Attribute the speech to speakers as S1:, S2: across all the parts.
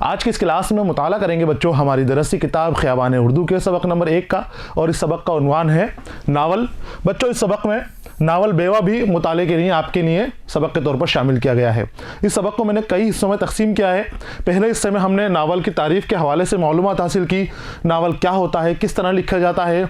S1: आज की इस क्लास में मुताला करेंगे बच्चों हमारी दरसी किताब ख़ियाबान उर्दू के सबक नंबर 1 का, और इस सबक का उन्वान है नावल। बच्चों इस सबक में नावल बेवा भी मुताले के लिए आपके लिए सबक के तौर पर शामिल किया गया है। इस सबक को मैंने कई हिस्सों में तकसीम किया है। पहले हिस्से में हमने नावल की तारीफ़ के हवाले से मालूमात हासिल की, नावल क्या होता है, किस तरह लिखा जाता है,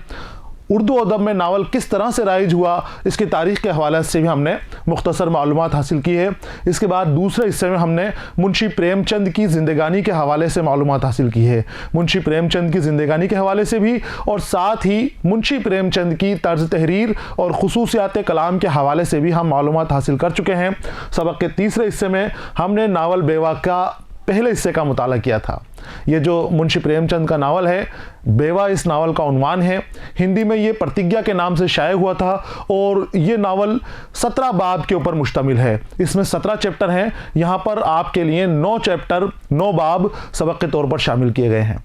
S1: उर्दू अदब में नावल किस तरह से राइज हुआ, इसकी तारीख़ के हवाले से भी हमने मुख्तसर मालूमात हासिल की है। इसके बाद दूसरे हिस्से में हमने मुंशी प्रेमचंद की ज़िंदगानी के हवाले से मालूमात हासिल की है, मुंशी प्रेमचंद की ज़िंदगानी के हवाले से भी, और साथ ही मुंशी प्रेमचंद की तर्ज तहरीर और खुसूसियात कलाम के हवाले से भी हम मालूमात हासिल कर चुके हैं। सबक के तीसरे हिस्से में हमने नावल बेवा का पहले हिस्से का मुताला किया था। ये जो मुंशी प्रेमचंद का नावल है बेवा, इस नावल का उन्वान है। हिंदी में ये प्रतिज्ञा के नाम से शाये हुआ था और ये नावल 17 बाब के ऊपर मुश्तमिल है। इसमें 17 चैप्टर हैं। यहाँ पर आपके लिए 9 चैप्टर 9 बाब सबक के तौर पर शामिल किए गए हैं।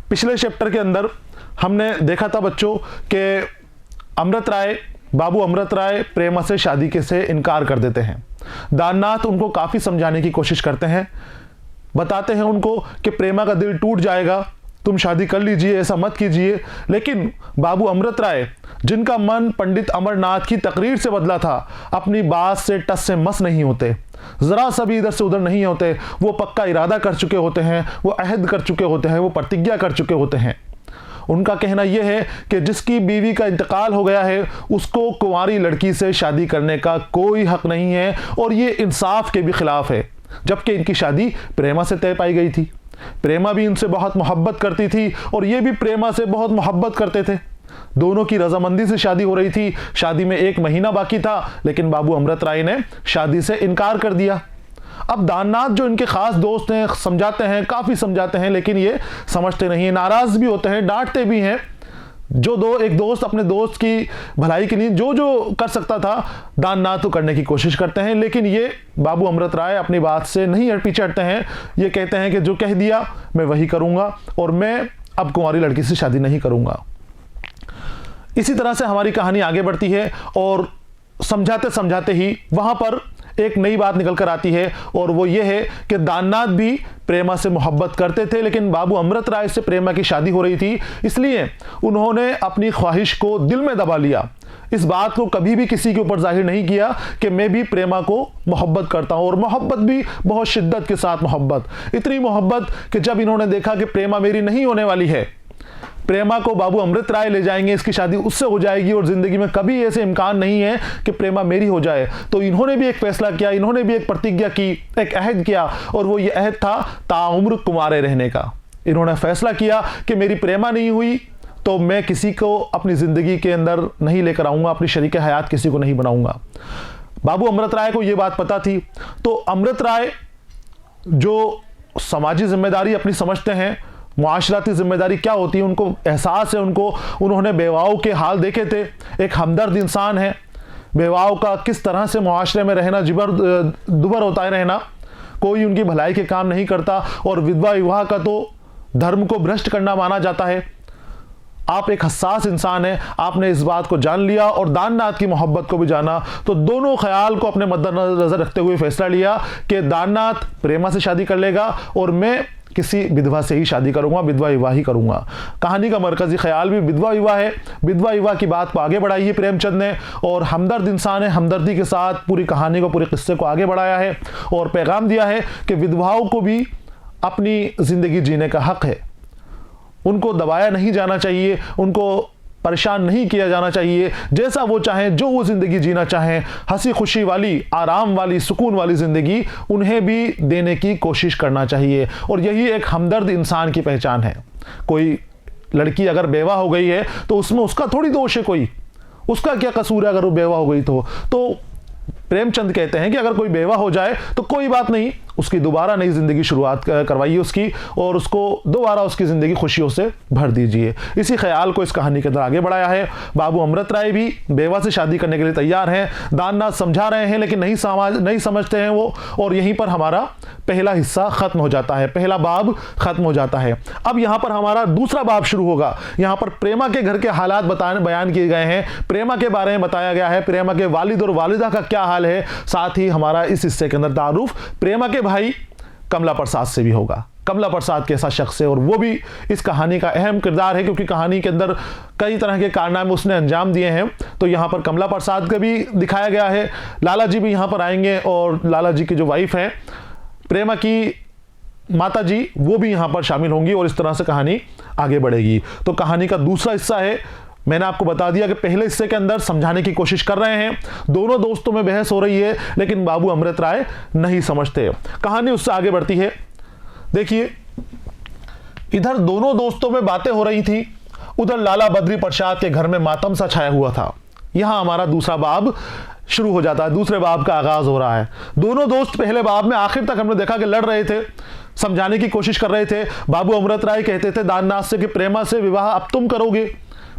S1: पिछले चैप्टर के अंदर हमने देखा था बच्चों कि अमृत राय, बाबू अमृत राय प्रेमा से शादी के से इनकार कर देते हैं। दाननाथ उनको काफ़ी समझाने की कोशिश करते हैं, बताते हैं उनको कि प्रेमा का दिल टूट जाएगा, तुम शादी कर लीजिए, ऐसा मत कीजिए। लेकिन बाबू अमृत राय, जिनका मन पंडित अमरनाथ की तकरीर से बदला था, अपनी बात से टस से मस नहीं होते, ज़रा सा भी इधर से उधर नहीं होते। वो पक्का इरादा कर चुके होते हैं, वो अहद कर चुके होते हैं, वो प्रतिज्ञा कर चुके होते हैं। उनका कहना यह है कि जिसकी बीवी का इंतकाल हो गया है उसको कुंवारी लड़की से शादी करने का कोई हक नहीं है, और ये इंसाफ के भी खिलाफ है। जबकि इनकी शादी प्रेमा से तय पाई गई थी। प्रेमा भी इनसे बहुत मोहब्बत करती थी और ये भी प्रेमा से बहुत मोहब्बत करते थे। दोनों की रजामंदी से शादी हो रही थी। शादी में 1 महीना बाकी था, लेकिन बाबू अमृत राय ने शादी से इनकार कर दिया। अब दाननाथ जो इनके खास दोस्त हैं समझाते हैं, काफ़ी समझाते हैं, लेकिन ये समझते नहीं हैं, नाराज़ भी होते हैं, डांटते भी हैं। एक दोस्त अपने दोस्त की भलाई के लिए जो जो कर सकता था दाननाथ तो करने की कोशिश करते हैं, लेकिन ये बाबू अमृत राय अपनी बात से नहीं पीछे हटते हैं। ये कहते हैं कि जो कह दिया मैं वही करूँगा और मैं अब कुंवारी लड़की से शादी नहीं करूँगा। इसी तरह से हमारी कहानी आगे बढ़ती है और समझाते समझाते ही वहाँ पर एक नई बात निकल कर आती है, और वो ये है कि दाननाथ भी प्रेमा से मोहब्बत करते थे, लेकिन बाबू अमृत राय से प्रेमा की शादी हो रही थी, इसलिए उन्होंने अपनी ख्वाहिश को दिल में दबा लिया। इस बात को कभी भी किसी के ऊपर जाहिर नहीं किया कि मैं भी प्रेमा को मोहब्बत करता हूँ, और मोहब्बत भी बहुत शिद्दत के साथ मोहब्बत, इतनी मोहब्बत कि जब इन्होंने देखा कि प्रेमा मेरी नहीं होने वाली है, प्रेमा को बाबू अमृत राय ले जाएंगे, इसकी शादी उससे हो जाएगी और ज़िंदगी में कभी ऐसे इम्कान नहीं है कि प्रेमा मेरी हो जाए, तो इन्होंने भी एक फैसला किया, इन्होंने भी एक प्रतिज्ञा की, एक अहद किया, और वो ये अहद था ताउम्र कुंवारे रहने का। इन्होंने फैसला किया कि मेरी प्रेमा नहीं हुई तो मैं किसी को अपनी ज़िंदगी के अंदर नहीं लेकर आऊँगा, अपनी शरीक हयात किसी को नहीं बनाऊँगा। बाबू अमृत राय को ये बात पता थी, तो अमृत राय जो समाजी जिम्मेदारी अपनी समझते हैं, मुआशराती जिम्मेदारी क्या होती है उनको एहसास है, उन्होंने बेवाओं के हाल देखे थे। एक हमदर्द इंसान है, बेवाओं का किस तरह से मुआशरे में रहना, दुबर होता है रहना, कोई उनकी भलाई के काम नहीं करता, और विधवा विवाह का तो धर्म को भ्रष्ट करना माना जाता है। आप एक हसास इंसान हैं, आपने इस बात को जान लिया और दाननाथ की मोहब्बत को भी जाना, तो दोनों ख्याल को अपने मद्देनजर रखते हुए फैसला लिया कि दाननाथ प्रेमा से शादी कर लेगा और मैं किसी विधवा से ही शादी करूंगा, विधवा विवाह ही करूंगा। कहानी का मरकजी ख्याल भी विधवा विवाह है। विधवा विवाह की बात को आगे बढ़ाई है प्रेमचंद ने, और हमदर्द इंसान है, हमदर्दी के साथ पूरी कहानी को, पूरे किस्से को आगे बढ़ाया है और पैगाम दिया है कि विधवाओं को भी अपनी ज़िंदगी जीने का हक है, उनको दबाया नहीं जाना चाहिए, उनको परेशान नहीं किया जाना चाहिए, जैसा वो चाहें, जो वो ज़िंदगी जीना चाहें, हंसी खुशी वाली, आराम वाली, सुकून वाली ज़िंदगी उन्हें भी देने की कोशिश करना चाहिए। और यही एक हमदर्द इंसान की पहचान है। कोई लड़की अगर बेवा हो गई है तो उसमें उसका थोड़ी दोष है, कोई उसका क्या कसूर है अगर वो बेवा हो गई तो प्रेमचंद कहते हैं कि अगर कोई बेवा हो जाए तो कोई बात नहीं, उसकी दोबारा नई ज़िंदगी शुरुआत करवाइए उसकी, और उसको दोबारा उसकी ज़िंदगी खुशियों से भर दीजिए। इसी ख्याल को इस कहानी के अंदर आगे बढ़ाया है। बाबू अमृत राय भी बेवा से शादी करने के लिए तैयार हैं, दाननाथ समझा रहे हैं लेकिन नहीं समझते हैं वो, और यहीं पर हमारा पहला हिस्सा ख़त्म हो जाता है, पहला बाब ख़त्म हो जाता है। अब यहाँ पर हमारा दूसरा बाब शुरू होगा। यहाँ पर प्रेमा के घर के हालात बयान किए गए हैं, प्रेमा के बारे में बताया गया है, प्रेमा के वालिद और वालिदा का क्या हाल है। साथ ही हमारा इस हिस्से के अंदर तारुफ प्रेमा के भाई कमला प्रसाद से भी होगा। कमला प्रसाद कैसा शख्स है, और वो भी इस कहानी का अहम किरदार है, क्योंकि कहानी के अंदर कई तरह के कारनामे उसने अंजाम दिए हैं। तो यहाँ पर कमला प्रसाद का भी दिखाया गया है। लाला जी भी यहाँ पर आएंगे, और लाला जी की जो वाइफ है प्रेमा की माता जी, वो भी यहाँ पर शामिल होंगी, और इस तरह से कहानी आगे बढ़ेगी। तो कहानी का दूसरा हिस्सा है, मैंने आपको बता दिया कि पहले हिस्से के अंदर समझाने की कोशिश कर रहे हैं, दोनों दोस्तों में बहस हो रही है, लेकिन बाबू अमृत राय नहीं समझते। कहानी उससे आगे बढ़ती है। देखिए, इधर दोनों दोस्तों में बातें हो रही थी, उधर लाला बद्री प्रसाद के घर में मातम सा छाया हुआ था। यहां हमारा दूसरा बाब शुरू हो जाता है, दूसरे बाब का आगाज हो रहा है। दोनों दोस्त पहले बाब में आखिर तक हमने देखा कि लड़ रहे थे, समझाने की कोशिश कर रहे थे। बाबू अमृत राय कहते थे दाननाथ से कि प्रेमा से विवाह अब तुम करोगे,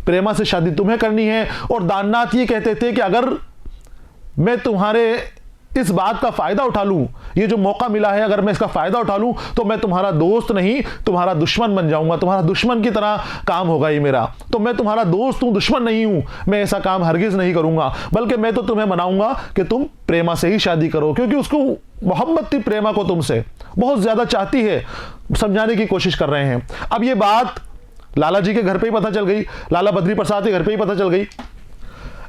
S1: प्रेमा से शादी तुम्हें करनी है, और दाननाथ ये कहते थे कि अगर मैं तुम्हारे इस बात का फायदा उठा लूं, ये जो मौका मिला है अगर मैं इसका फायदा उठा लूं, तो मैं तुम्हारा दोस्त नहीं तुम्हारा दुश्मन बन जाऊंगा, तुम्हारा दुश्मन की तरह काम होगा ये मेरा। तो मैं तुम्हारा दोस्त हूं, दुश्मन नहीं हूं, मैं ऐसा काम हरगिज नहीं करूंगा, बल्कि मैं तो तुम्हें मनाऊंगा कि तुम प्रेमा से ही शादी करो, क्योंकि उसको मोहब्बत थी प्रेमा को, तुमसे बहुत ज्यादा चाहती है। समझाने की कोशिश कर रहे हैं। अब ये बात लाला जी के घर पे ही पता चल गई, लाला बद्री प्रसाद के घर पे ही पता चल गई।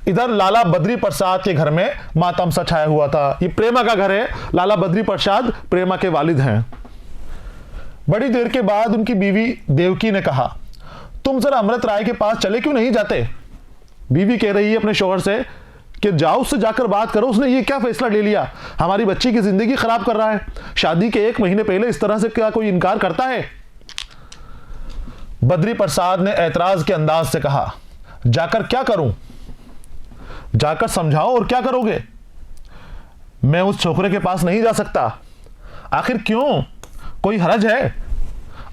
S1: इधर लाला बद्री प्रसाद के घर में मातम सा छाया हुआ था। ये प्रेमा का घर है, लाला बद्री प्रसाद प्रेमा के वालिद हैं। बड़ी देर के बाद उनकी बीवी देवकी ने कहा, तुम जरा अमृत राय के पास चले क्यों नहीं जाते? बीवी कह रही है अपने शौहर से कि जाओ, उससे जाकर बात करो, उसने ये क्या फैसला ले लिया, हमारी बच्ची की जिंदगी खराब कर रहा है। शादी के 1 महीने पहले इस तरह से क्या कोई इनकार करता है? बद्री प्रसाद ने ऐतराज के अंदाज से कहा, जाकर क्या करूं? जाकर समझाओ, और क्या करोगे? मैं उस छोकरे के पास नहीं जा सकता। आखिर क्यों, कोई हरज है?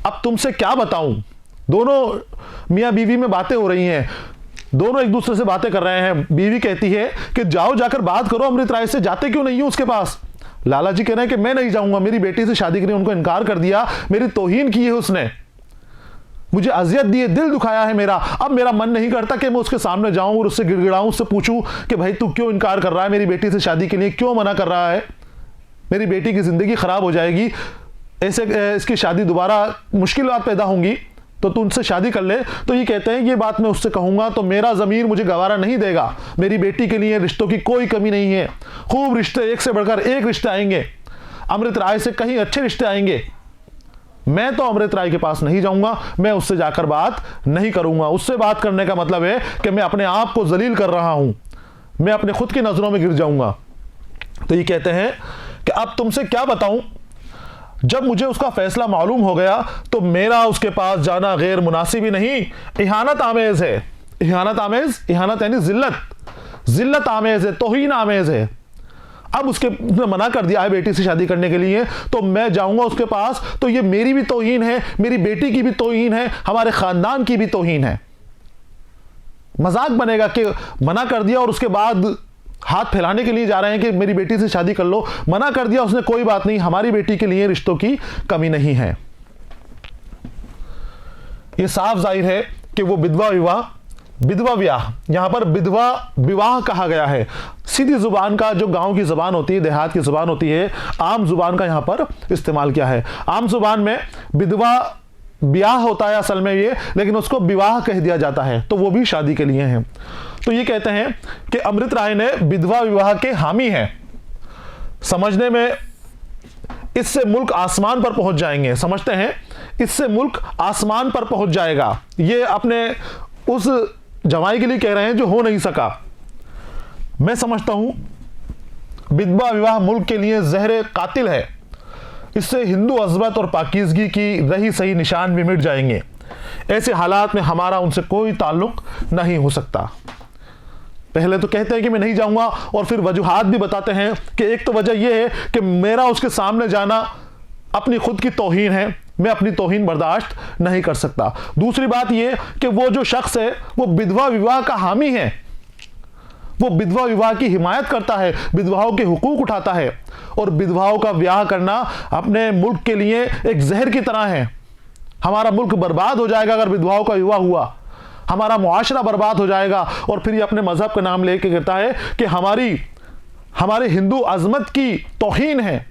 S1: अब तुमसे क्या बताऊं? दोनों मियां बीवी में बातें हो रही हैं, दोनों एक दूसरे से बातें कर रहे हैं। बीवी कहती है कि जाओ, जाकर बात करो अमृत राय से, जाते क्यों नहीं हो उसके पास? लाला जी कह रहे हैं कि मैं नहीं जाऊंगा, मेरी बेटी से शादी करने उनको इनकार कर दिया, मेरी तौहीन की है उसने, मुझे अजियत दी है, दिल दुखाया है मेरा। अब मेरा मन नहीं करता कि मैं उसके सामने जाऊं और उससे गिड़गिड़ाऊं, उससे पूछूं कि भाई तू क्यों इनकार कर रहा है, मेरी बेटी से शादी के लिए क्यों मना कर रहा है, मेरी बेटी की जिंदगी खराब हो जाएगी, ऐसे इसकी शादी दोबारा मुश्किल बात पैदा होंगी, तो तू उनसे शादी कर ले। तो ये कहते हैं ये बात मैं उससे कहूंगा तो मेरा ज़मीर मुझे गवारा नहीं देगा, मेरी बेटी के लिए रिश्तों की कोई कमी नहीं है, खूब रिश्ते, एक से बढ़कर एक रिश्ते आएंगे, अमृत राय से कहीं अच्छे रिश्ते आएंगे। मैं तो अमृत राय के पास नहीं जाऊंगा, मैं उससे जाकर बात नहीं करूंगा। उससे बात करने का मतलब है कि मैं अपने आप को जलील कर रहा हूं, मैं अपने खुद की नजरों में गिर जाऊंगा। तो ये कहते हैं कि अब तुमसे क्या बताऊं, जब मुझे उसका फैसला मालूम हो गया तो मेरा उसके पास जाना गैर मुनासिब ही नहीं, इहानत आमेज है। इहानत आमेज, इहानत यानी जिल्लत, जिल्लत आमेज है, तौहीन आमेज है। अब उसके मना कर दिया है बेटी से शादी करने के लिए, तो मैं जाऊंगा उसके पास तो ये मेरी भी तौहीन है, मेरी बेटी की भी तौहीन है, हमारे खानदान की भी तौहीन है। मजाक बनेगा कि मना कर दिया और उसके बाद हाथ फैलाने के लिए जा रहे हैं कि मेरी बेटी से शादी कर लो। मना कर दिया उसने, कोई बात नहीं, हमारी बेटी के लिए रिश्तों की कमी नहीं है। यह साफ जाहिर है कि वो विधवा विवाह, विधवा ब्याह, यहां पर विधवा विवाह कहा गया है। सीधी जुबान का, जो गांव की जुबान होती है, देहात की जुबान होती है, आम जुबान का यहां पर इस्तेमाल किया है। आम जुबान में विधवा ब्याह होता है असल में ये, लेकिन उसको विवाह कह दिया जाता है, तो वो भी शादी के लिए है। तो ये कहते हैं कि अमृत राय ने विधवा विवाह के हामी हैं। समझने में इससे मुल्क आसमान पर पहुंच जाएंगे, समझते हैं इससे मुल्क आसमान पर पहुंच जाएगा। ये अपने उस जवाई के लिए कह रहे हैं जो हो नहीं सका। मैं समझता हूं विधवा विवाह मुल्क के लिए जहर कातिल है, इससे हिंदू अज़मत और पाकीज़गी की रही सही निशान भी मिट जाएंगे। ऐसे हालात में हमारा उनसे कोई ताल्लुक नहीं हो सकता। पहले तो कहते हैं कि मैं नहीं जाऊंगा, और फिर वजूहात भी बताते हैं कि एक तो वजह यह है कि मेरा उसके सामने जाना अपनी खुद की तौहीन है, मैं अपनी तौहीन बर्दाश्त नहीं कर सकता। दूसरी बात यह कि वो जो शख्स है वो विधवा विवाह का हामी है, वो विधवा विवाह की हिमायत करता है, विधवाओं के हुकूक उठाता है, और विधवाओं का ब्याह करना अपने मुल्क के लिए एक जहर की तरह है। हमारा मुल्क बर्बाद हो जाएगा अगर विधवाओं का विवाह हुआ, हमारा मुआशरा बर्बाद हो जाएगा। और फिर ये अपने मजहब का नाम लेके कहता है कि हमारे हिंदू अजमत की तौहीन है,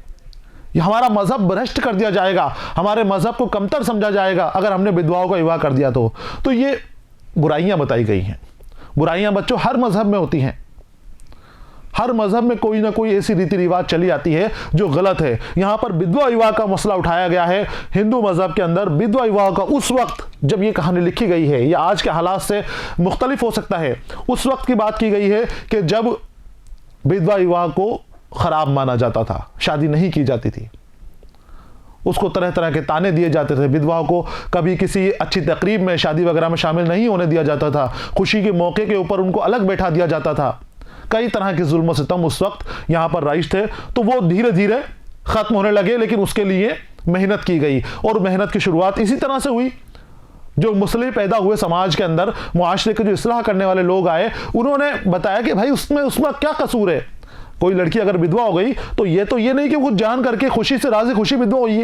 S1: ये हमारा मजहब भ्रष्ट कर दिया जाएगा, हमारे मजहब को कमतर समझा जाएगा अगर हमने विधवाओं का विवाह कर दिया तो ये बुराइयां बताई गई हैं। बुराइयां बच्चों हर मजहब में होती हैं, हर मजहब में कोई ना कोई ऐसी रीति रिवाज चली आती है जो गलत है। यहां पर विधवा विवाह का मसला उठाया गया है। हिंदू मजहब के अंदर विधवा विवाह का उस वक्त जब ये कहानी लिखी गई है, या आज के हालात से मुख्तलिफ हो सकता है, उस वक्त की बात की गई है कि जब विधवा विवाह को खराब माना जाता था, शादी नहीं की जाती थी, उसको तरह तरह के ताने दिए जाते थे। विधवाओं को कभी किसी अच्छी तकरीब में, शादी वगैरह में शामिल नहीं होने दिया जाता था, खुशी के मौके के ऊपर उनको अलग बैठा दिया जाता था। कई तरह के जुल्म सितम उस वक्त यहाँ पर राइज थे, तो वो धीरे धीरे खत्म होने लगे, लेकिन उसके लिए मेहनत की गई और मेहनत की शुरुआत इसी तरह से हुई। जो मुस्लिम पैदा हुए समाज के अंदर, मुआशरे के जो इस्लाह करने वाले लोग आए, उन्होंने बताया कि भाई उसमें क्या कसूर है। कोई लड़की अगर विधवा हो गई तो ये नहीं कि वो जान करके खुशी से राजी खुशी विधवा हुई है।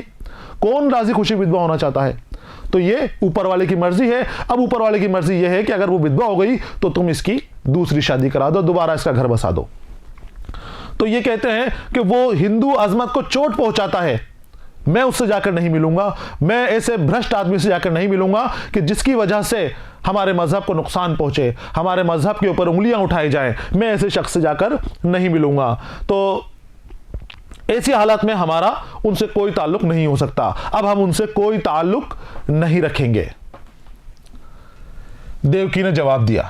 S1: कौन राजी खुशी विधवा होना चाहता है? तो ये ऊपर वाले की मर्जी है। अब ऊपर वाले की मर्जी ये है कि अगर वो विधवा हो गई तो तुम इसकी दूसरी शादी करा दो, दोबारा इसका घर बसा दो। तो ये कहते हैं कि वो हिंदू अजमत को चोट पहुंचाता है, मैं उससे जाकर नहीं मिलूंगा, मैं ऐसे भ्रष्ट आदमी से जाकर नहीं मिलूंगा कि जिसकी वजह से हमारे मजहब को नुकसान पहुंचे, हमारे मजहब के ऊपर उंगलियां उठाई जाए, मैं ऐसे शख्स से जाकर नहीं मिलूंगा। तो ऐसी हालत में हमारा उनसे कोई ताल्लुक नहीं हो सकता। अब हम उनसे कोई ताल्लुक नहीं रखेंगे। देवकी ने जवाब दिया,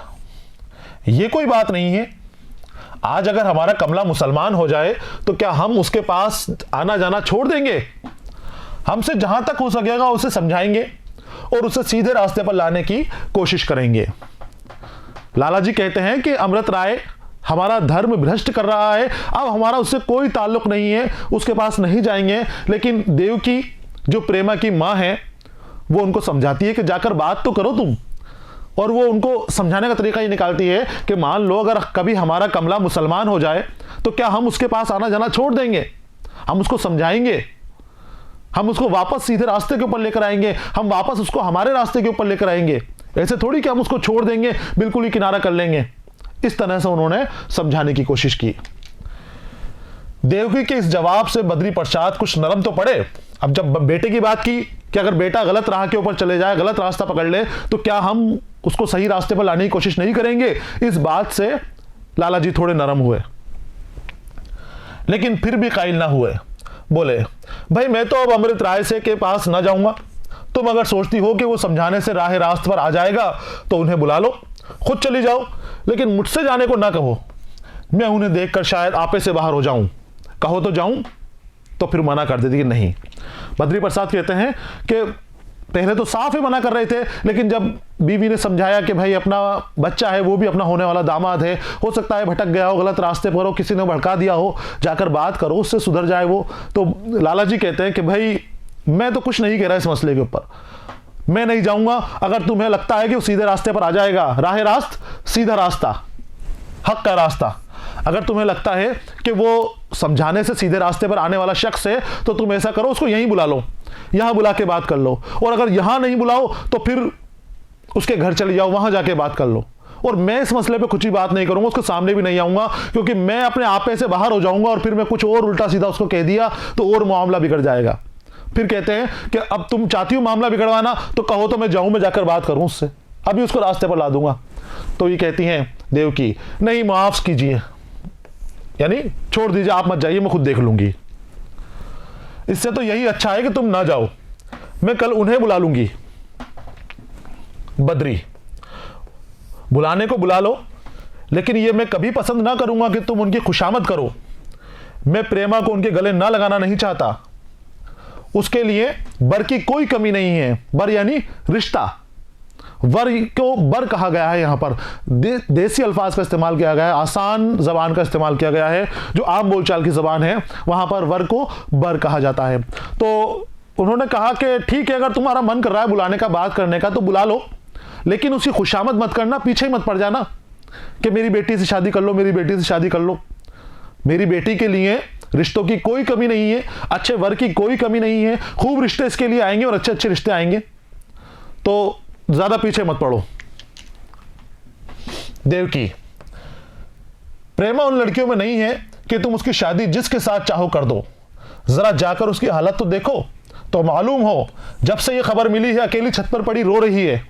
S1: यह कोई बात नहीं है। आज अगर हमारा कमला मुसलमान हो जाए तो क्या हम उसके पास आना जाना छोड़ देंगे? हमसे जहां तक हो सकेगा उसे समझाएंगे और उसे सीधे रास्ते पर लाने की कोशिश करेंगे। लाला जी कहते हैं कि अमृत राय हमारा धर्म भ्रष्ट कर रहा है, अब हमारा उससे कोई ताल्लुक नहीं है, उसके पास नहीं जाएंगे। लेकिन देवकी जो प्रेमा की माँ है, वो उनको समझाती है कि जाकर बात तो करो तुम। और वो उनको समझाने का तरीका ये निकालती है कि मान लो अगर कभी हमारा कमला मुसलमान हो जाए तो क्या हम उसके पास आना जाना छोड़ देंगे? हम उसको समझाएंगे, हम उसको वापस सीधे रास्ते के ऊपर लेकर आएंगे, हम वापस उसको हमारे रास्ते के ऊपर लेकर आएंगे। ऐसे थोड़ी कि हम उसको छोड़ देंगे, बिल्कुल ही किनारा कर लेंगे। इस तरह से उन्होंने समझाने की कोशिश की। देवकी के इस जवाब से बद्री प्रसाद कुछ नरम तो पड़े। अब जब बेटे की बात की कि अगर बेटा गलत राह के ऊपर चले जाए, गलत रास्ता पकड़ ले, तो क्या हम उसको सही रास्ते पर लाने की कोशिश नहीं करेंगे? इस बात से लाला जी थोड़े नरम हुए, लेकिन फिर भी कायल ना हुए। बोले, भाई मैं तो अब अमृत राय से के पास ना जाऊंगा। तुम अगर सोचती हो कि वो समझाने से राह रास्त पर आ जाएगा तो उन्हें बुला लो, खुद चली जाओ, लेकिन मुझसे जाने को ना कहो। मैं उन्हें देखकर शायद आपे से बाहर हो जाऊं। कहो तो जाऊं। तो फिर मना कर देती कि नहीं। बद्री प्रसाद कहते हैं कि पहले तो साफ ही मना कर रहे थे, लेकिन जब बीवी ने समझाया कि भाई अपना बच्चा है, वो भी अपना होने वाला दामाद है, हो सकता है भटक गया हो, गलत रास्ते पर हो, किसी ने भड़का दिया हो, जाकर बात करो, उससे सुधर जाए वो। तो लाला जी कहते हैं कि भाई मैं तो कुछ नहीं कह रहा इस मसले के ऊपर, मैं नहीं जाऊंगा। अगर तुम्हें लगता है कि वो सीधे रास्ते पर आ जाएगा, राह रास्त, सीधा रास्ता, हक का रास्ता, अगर तुम्हें लगता है कि वो समझाने से सीधे रास्ते पर आने वाला शख्स है, तो तुम ऐसा करो, उसको यहीं बुला लो, यहां बुला के बात कर लो। और अगर यहां नहीं बुलाओ तो फिर उसके घर चले जाओ, वहां जाके बात कर लो। और मैं इस मसले पे कुछ ही बात नहीं करूंगा, उसके सामने भी नहीं आऊंगा, क्योंकि मैं अपने आपे से बाहर हो जाऊंगा और फिर मैं कुछ और उल्टा सीधा उसको कह दिया तो और मामला बिगड़ जाएगा। फिर कहते हैं कि अब तुम चाहती हो मामला बिगड़वाना, तो कहो तो मैं जाऊं, मैं जाकर बात करूं उससे, अभी उसको रास्ते पर ला दूंगा। तो ये कहती हैं देवकी, नहीं माफ कीजिए, यानी छोड़ दीजिए, आप मत जाइए, मैं खुद देख लूंगी। इससे तो यही अच्छा है कि तुम ना जाओ, मैं कल उन्हें बुला लूंगी। बद्री, बुलाने को बुला लो, लेकिन ये मैं कभी पसंद ना करूंगा कि तुम उनकी खुशामद करो। मैं प्रेमा को उनके गले ना लगाना नहीं चाहता। उसके लिए बर की कोई कमी नहीं है। बर यानी रिश्ता। वर को बर कहा गया है, यहां पर देसी अल्फाज का इस्तेमाल किया गया है, आसान जबान का इस्तेमाल किया गया है, जो आम बोलचाल की जबान है, वहां पर वर को बर कहा जाता है। तो उन्होंने कहा कि ठीक है, अगर तुम्हारा मन कर रहा है बुलाने का, बात करने का, तो बुला लो, लेकिन उसकी खुशामद मत करना, पीछे ही मत पड़ जाना कि मेरी बेटी से शादी कर लो, मेरी बेटी से शादी कर लो। मेरी बेटी के लिए रिश्तों की कोई कमी नहीं है, अच्छे वर की कोई कमी नहीं है, खूब रिश्ते इसके लिए आएंगे और अच्छे अच्छे रिश्ते आएंगे, तो ज्यादा पीछे मत पड़ो। देवकी, प्रेमा उन लड़कियों में नहीं है कि तुम उसकी शादी जिसके साथ चाहो कर दो। जरा जाकर उसकी हालत तो देखो, तो मालूम हो जब से ये खबर मिली है अकेली छत पर पड़ी रो रही है।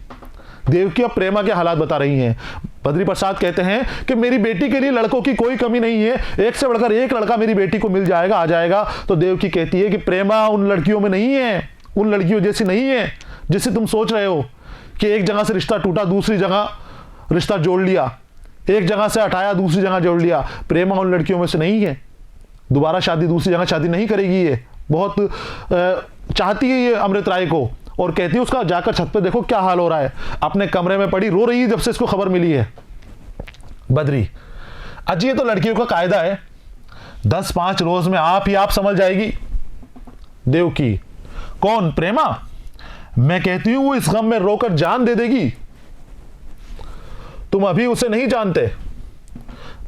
S1: देवकी अब प्रेमा के हालात बता रही हैं। बद्री प्रसाद कहते हैं कि मेरी बेटी के लिए लड़कों की कोई कमी नहीं है, एक से बढ़कर एक लड़का मेरी बेटी को मिल जाएगा, आ जाएगा। तो देवकी कहती है कि प्रेमा उन लड़कियों में नहीं है, उन लड़कियों जैसी नहीं है जिससे तुम सोच रहे हो कि एक जगह से रिश्ता टूटा दूसरी जगह रिश्ता जोड़ लिया, एक जगह से हटाया दूसरी जगह जोड़ लिया। प्रेमा उन लड़कियों में से नहीं है, दोबारा शादी दूसरी जगह शादी नहीं करेगी। ये बहुत चाहती है ये अमृत राय को, और कहती है उसका जाकर छत पे देखो क्या हाल हो रहा है, अपने कमरे में पड़ी रो रही है जब से इसको खबर मिली है। बद्री, अजी ये तो लड़कियों का कायदा है, 10-5 रोज में आप समझ जाएगी। देवकी, कौन? प्रेमा? मैं कहती हूं वो इस गम में रोकर जान दे देगी। तुम अभी उसे नहीं जानते।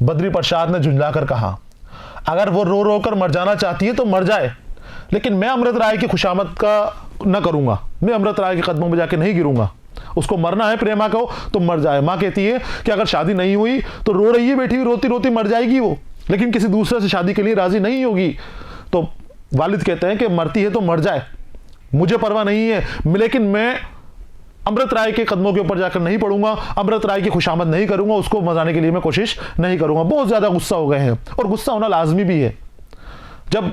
S1: बद्री प्रसाद ने झुंझलाकर कहा, अगर वो रो रो कर मर जाना चाहती है तो मर जाए, लेकिन मैं अमृत राय की खुशामद का न करूंगा, मैं अमृत राय के कदमों में जाके नहीं गिरूंगा। उसको मरना है प्रेमा को तो मर जाए। माँ कहती है कि अगर शादी नहीं हुई तो रो रही है बेटी, रोती रोती मर जाएगी वो, लेकिन किसी दूसरे से शादी के लिए राजी नहीं होगी। तो वालिद कहते हैं कि मरती है तो मर जाए, मुझे परवाह नहीं है, लेकिन मैं अमृत राय के कदमों के ऊपर जाकर नहीं पड़ूंगा, अमृत राय की खुशामद नहीं करूंगा, उसको मजाने के लिए मैं कोशिश नहीं करूंगा। बहुत ज्यादा गुस्सा हो गए हैं, और गुस्सा होना लाजमी भी है। जब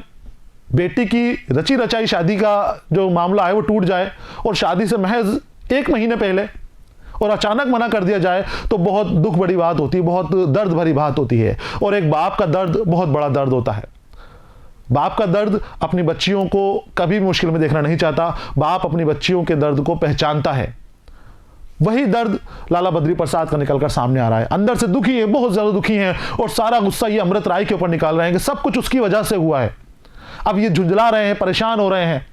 S1: बेटी की रची रचाई शादी का जो मामला है वो टूट जाए, और शादी से महज 1 महीने पहले और अचानक मना कर दिया जाए, तो बहुत दुख बड़ी बात होती है, बहुत दर्द भरी बात होती है। और एक बाप का दर्द बहुत बड़ा दर्द होता है। बाप का दर्द अपनी बच्चियों को कभी मुश्किल में देखना नहीं चाहता, बाप अपनी बच्चियों के दर्द को पहचानता है। वही दर्द लाला बद्री प्रसाद का निकलकर सामने आ रहा है। अंदर से दुखी है, बहुत ज्यादा दुखी है, और सारा गुस्सा ये अमृत राय के ऊपर निकाल रहे हैं कि सब कुछ उसकी वजह से हुआ है। अब ये झुंझला रहे हैं, परेशान हो रहे हैं,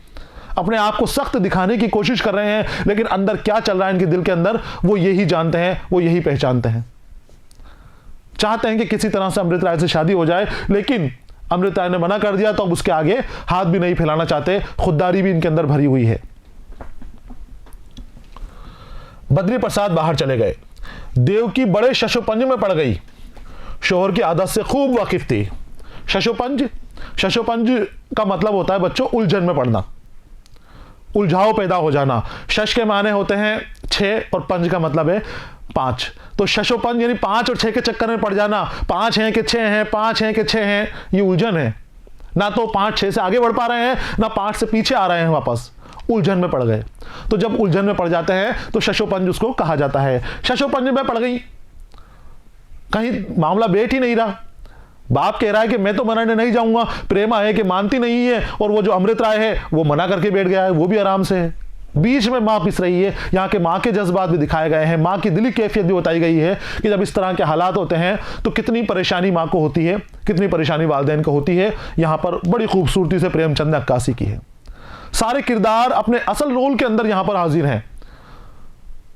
S1: अपने आप को सख्त दिखाने की कोशिश कर रहे हैं, लेकिन अंदर क्या चल रहा है इनके दिल के अंदर वो यही जानते हैं, वो यही पहचानते हैं। चाहते हैं कि किसी तरह से अमृत राय से शादी हो जाए, लेकिन अमृत राय ने मना कर दिया, तो अब उसके आगे हाथ भी नहीं फैलाना चाहते, खुददारी भी इनके अंदर भरी हुई है। बद्री प्रसाद बाहर चले गए। देवकी बड़े शशोपंज में पड़ गई। शोहर की आदत से खूब वाकिफ थी। शशोपंज का मतलब होता है बच्चों उलझन में पड़ना, उलझाव पैदा हो जाना। शश के माने होते हैं 6 और पंज का मतलब है 5। तो शशोपंज यानी 5 और 6 के चक्कर में पड़ जाना। 5 हैं कि 6 हैं, 5 हैं कि 6 हैं, ये उलझन है। ना तो 5-6 से आगे बढ़ पा रहे हैं, ना 5 से पीछे आ रहे हैं, वापस उलझन में पड़ गए। तो जब उलझन में पड़ जाते हैं तो शशोपंज उसको कहा जाता है। शशोपंज में पड़ गई, कहीं मामला बैठ ही नहीं रहा। बाप कह रहा है कि मैं तो मनाने नहीं जाऊंगा, प्रेमा है कि मानती नहीं है, और वो जो अमृत राय है वो मना करके बैठ गया है, वो भी आराम से है। बीच में माँ पिस रही है। यहाँ के माँ के जज्बात भी दिखाए गए हैं, माँ की दिली कैफियत भी बताई गई है कि जब इस तरह के हालात होते हैं तो कितनी परेशानी माँ को होती है, कितनी परेशानी वालिदैन को होती है। यहाँ पर बड़ी खूबसूरती से प्रेमचंद ने अक्कासी की है। सारे किरदार अपने असल रोल के अंदर यहाँ पर हाजिर हैं,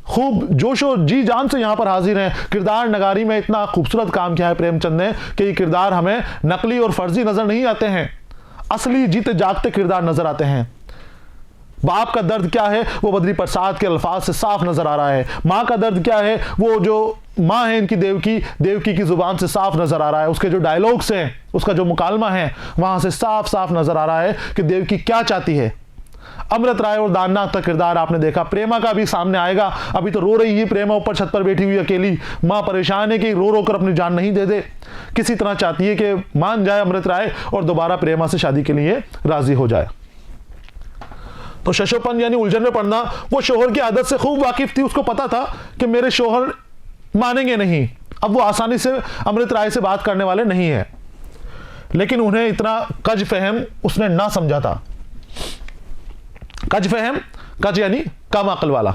S1: खूब जोशो जी जान से यहाँ पर हाजिर हैं। किरदार नगारी में इतना खूबसूरत काम किया है प्रेमचंद ने कि ये किरदार हमें नकली और फर्जी नजर नहीं आते हैं, असली जीते जागते किरदार नजर आते हैं। बाप का दर्द क्या है वो बद्री प्रसाद के अल्फाज से साफ नजर आ रहा है। माँ का दर्द क्या है वो जो माँ है इनकी देवकी की जुबान से साफ नजर आ रहा है। उसके जो डायलॉग्स हैं, उसका जो मुकालमा है, वहां से साफ साफ नजर आ रहा है कि देवकी क्या चाहती है। अमृत राय और दाननाथ का किरदार आपने देखा, प्रेमा का भी सामने आएगा। अभी तो रो रही है प्रेमा, ऊपर छत पर बैठी हुई अकेली। माँ परेशान है कि रो रो कर अपनी जान नहीं दे दे, किसी तरह चाहती है कि मान जाए अमृत राय और दोबारा प्रेमा से शादी के लिए राजी हो जाए। तो शशोपंज यानी उलझन में पड़ना, वो शोहर की आदत से खूब वाकिफ थी। उसको पता था कि मेरे शोहर मानेंगे नहीं, अब वो आसानी से अमृत राय से बात करने वाले नहीं है, लेकिन उन्हें इतना कज फहम उसने ना समझा था। कज यानी कम अकल वाला,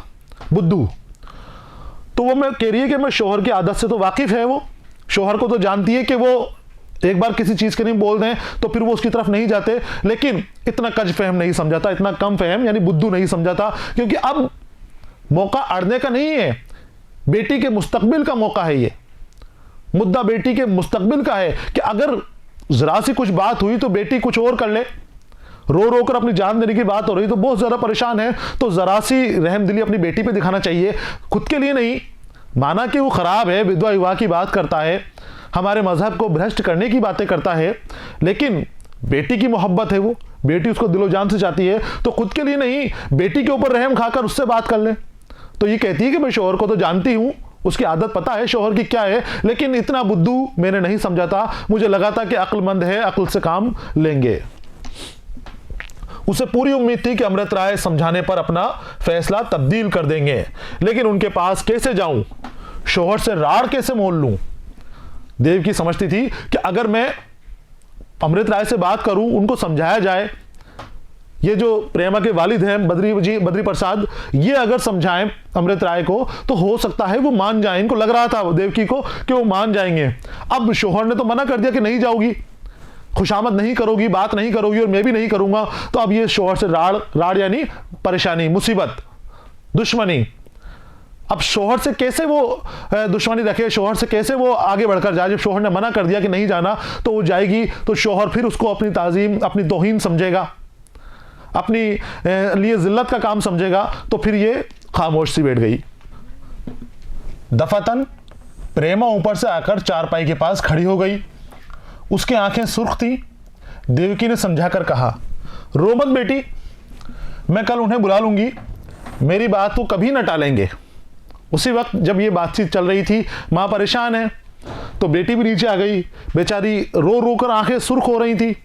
S1: बुद्धू। तो वो मैं कह रही है कि मैं शोहर की आदत से तो वाकिफ है, वो शोहर को तो जानती है कि वो एक बार किसी चीज के नहीं बोल दें तो फिर वो उसकी तरफ नहीं जाते, लेकिन इतना कज फहम नहीं समझा था, इतना कम फहम यानी बुद्धू नहीं समझा था। क्योंकि अब मौका अड़ने का नहीं है, बेटी के मुस्तकबिल का मौका है। ये मुद्दा बेटी के मुस्तकबिल का है कि अगर जरा सी कुछ बात हुई तो बेटी कुछ और कर ले, रो रो कर अपनी जान देने की बात हो रही तो बहुत ज्यादा परेशान है, तो जरा सी रहमदिली अपनी बेटी पे दिखाना चाहिए, खुद के लिए नहीं। माना कि वो खराब है, विधवा विवाह की बात करता है, हमारे मजहब को भ्रष्ट करने की बातें करता है, लेकिन बेटी की मोहब्बत है, वो बेटी उसको दिलो जान से चाहती है, तो खुद के लिए नहीं, बेटी के ऊपर रहम खाकर उससे बात कर ले। तो ये कहती है कि मैं शौहर को तो जानती हूं, उसकी आदत पता है शौहर की क्या है, लेकिन इतना बुद्धू मैंने नहीं समझा था, मुझे लगा था कि अक्लमंद है, अक्ल से काम लेंगे। उसे पूरी उम्मीद थी कि अमृत राय समझाने पर अपना फैसला तब्दील कर देंगे, लेकिन उनके पास कैसे जाऊं, शौहर से राड़ कैसे मोल लूं। देवकी समझती थी कि अगर मैं अमृत राय से बात करूं, उनको समझाया जाए, ये जो प्रेमा के वालिद हैं बद्री प्रसाद, ये अगर समझाएं अमृत राय को तो हो सकता है वो मान जाए। इनको लग रहा था देवकी को कि वो मान जाएंगे। अब शौहर ने तो मना कर दिया कि नहीं जाओगी, खुशामद नहीं करोगी, बात नहीं करोगी और मैं भी नहीं करूंगा। तो अब ये शौहर से राड़ यानी परेशानी, मुसीबत, दुश्मनी। अब शौहर से कैसे वो दुश्मनी रखे, शौहर से कैसे वो आगे बढ़कर जाए। जब शौहर ने मना कर दिया कि नहीं जाना तो वो जाएगी, तो शौहर फिर उसको अपनी ताजीम, अपनी तौहीन समझेगा, अपनी लिए जिल्लत का काम समझेगा। तो फिर ये खामोश सी बैठ गई। दफातन प्रेमा ऊपर से आकर चारपाई के पास खड़ी हो गई। उसकी आंखें सुर्ख थी। देवकी ने समझाकर कहा, रो मत बेटी, मैं कल उन्हें बुला लूंगी, मेरी बात को कभी न टालेंगे। उसी वक्त जब ये बातचीत चल रही थी, माँ परेशान है, तो बेटी भी नीचे आ गई। बेचारी रो रो कर आंखें सुर्ख हो रही थी,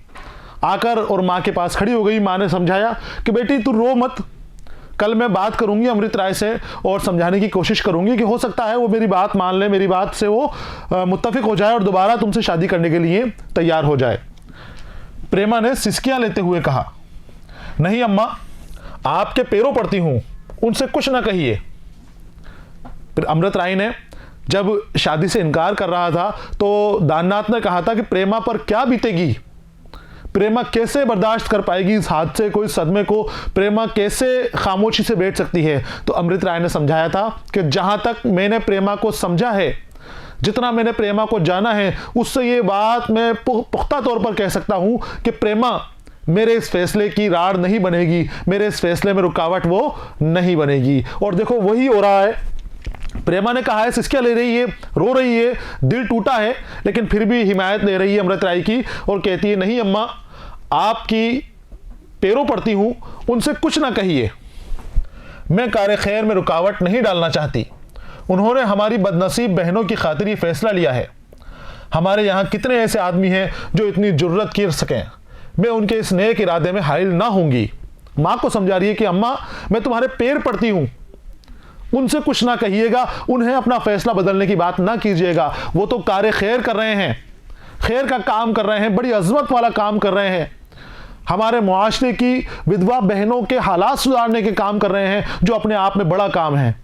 S1: आकर और माँ के पास खड़ी हो गई। माँ ने समझाया कि बेटी तू रो मत, कल मैं बात करूंगी अमृत राय से और समझाने की कोशिश करूंगी कि हो सकता है वो मेरी बात मान ले, मेरी बात से वो मुत्तफिक हो जाए और दोबारा तुमसे शादी करने के लिए तैयार हो जाए। प्रेमा ने सिसकियां लेते हुए कहा, नहीं अम्मा, आपके पैरों पड़ती हूं, उनसे कुछ ना कहिए। फिर अमृत राय ने जब शादी से इनकार कर रहा था तो दाननाथ ने कहा था कि प्रेमा पर क्या बीतेगी, प्रेमा कैसे बर्दाश्त कर पाएगी इस हादसे को, इस सदमे को, प्रेमा कैसे खामोशी से बैठ सकती है। तो अमृत राय ने समझाया था कि जहां तक मैंने प्रेमा को समझा है, जितना मैंने प्रेमा को जाना है, उससे ये बात मैं पुख्ता तौर पर कह सकता हूं कि प्रेमा मेरे इस फैसले की राड़ नहीं बनेगी, मेरे इस फैसले में रुकावट वो नहीं बनेगी। और देखो वही हो रहा है। प्रेमा ने कहा है, सिसकियां ले रही है, रो रही है, दिल टूटा है, लेकिन फिर भी हिमायत ले रही है अमृत राय की और कहती है, नहीं अम्मा, आपकी पैरों पड़ती हूं, उनसे कुछ ना कहिए, मैं कार खैर में रुकावट नहीं डालना चाहती। उन्होंने हमारी बदनसीब बहनों की खातिर ये फैसला लिया है। हमारे यहाँ कितने ऐसे आदमी हैं जो इतनी जुर्रत कर सकें, मैं उनके इस नेक इरादे में हाइल ना होंगी। माँ को समझा रही है कि अम्मा, मैं तुम्हारे पैर पड़ती हूं, उनसे कुछ ना कहिएगा, उन्हें अपना फैसला बदलने की बात ना कीजिएगा। वो तो कार खैर कर रहे हैं, खैर का काम कर रहे हैं, बड़ी अजमत वाला काम कर रहे हैं, हमारे मुआशरे की विधवा बहनों के हालात सुधारने के काम कर रहे हैं, जो अपने आप में बड़ा काम है,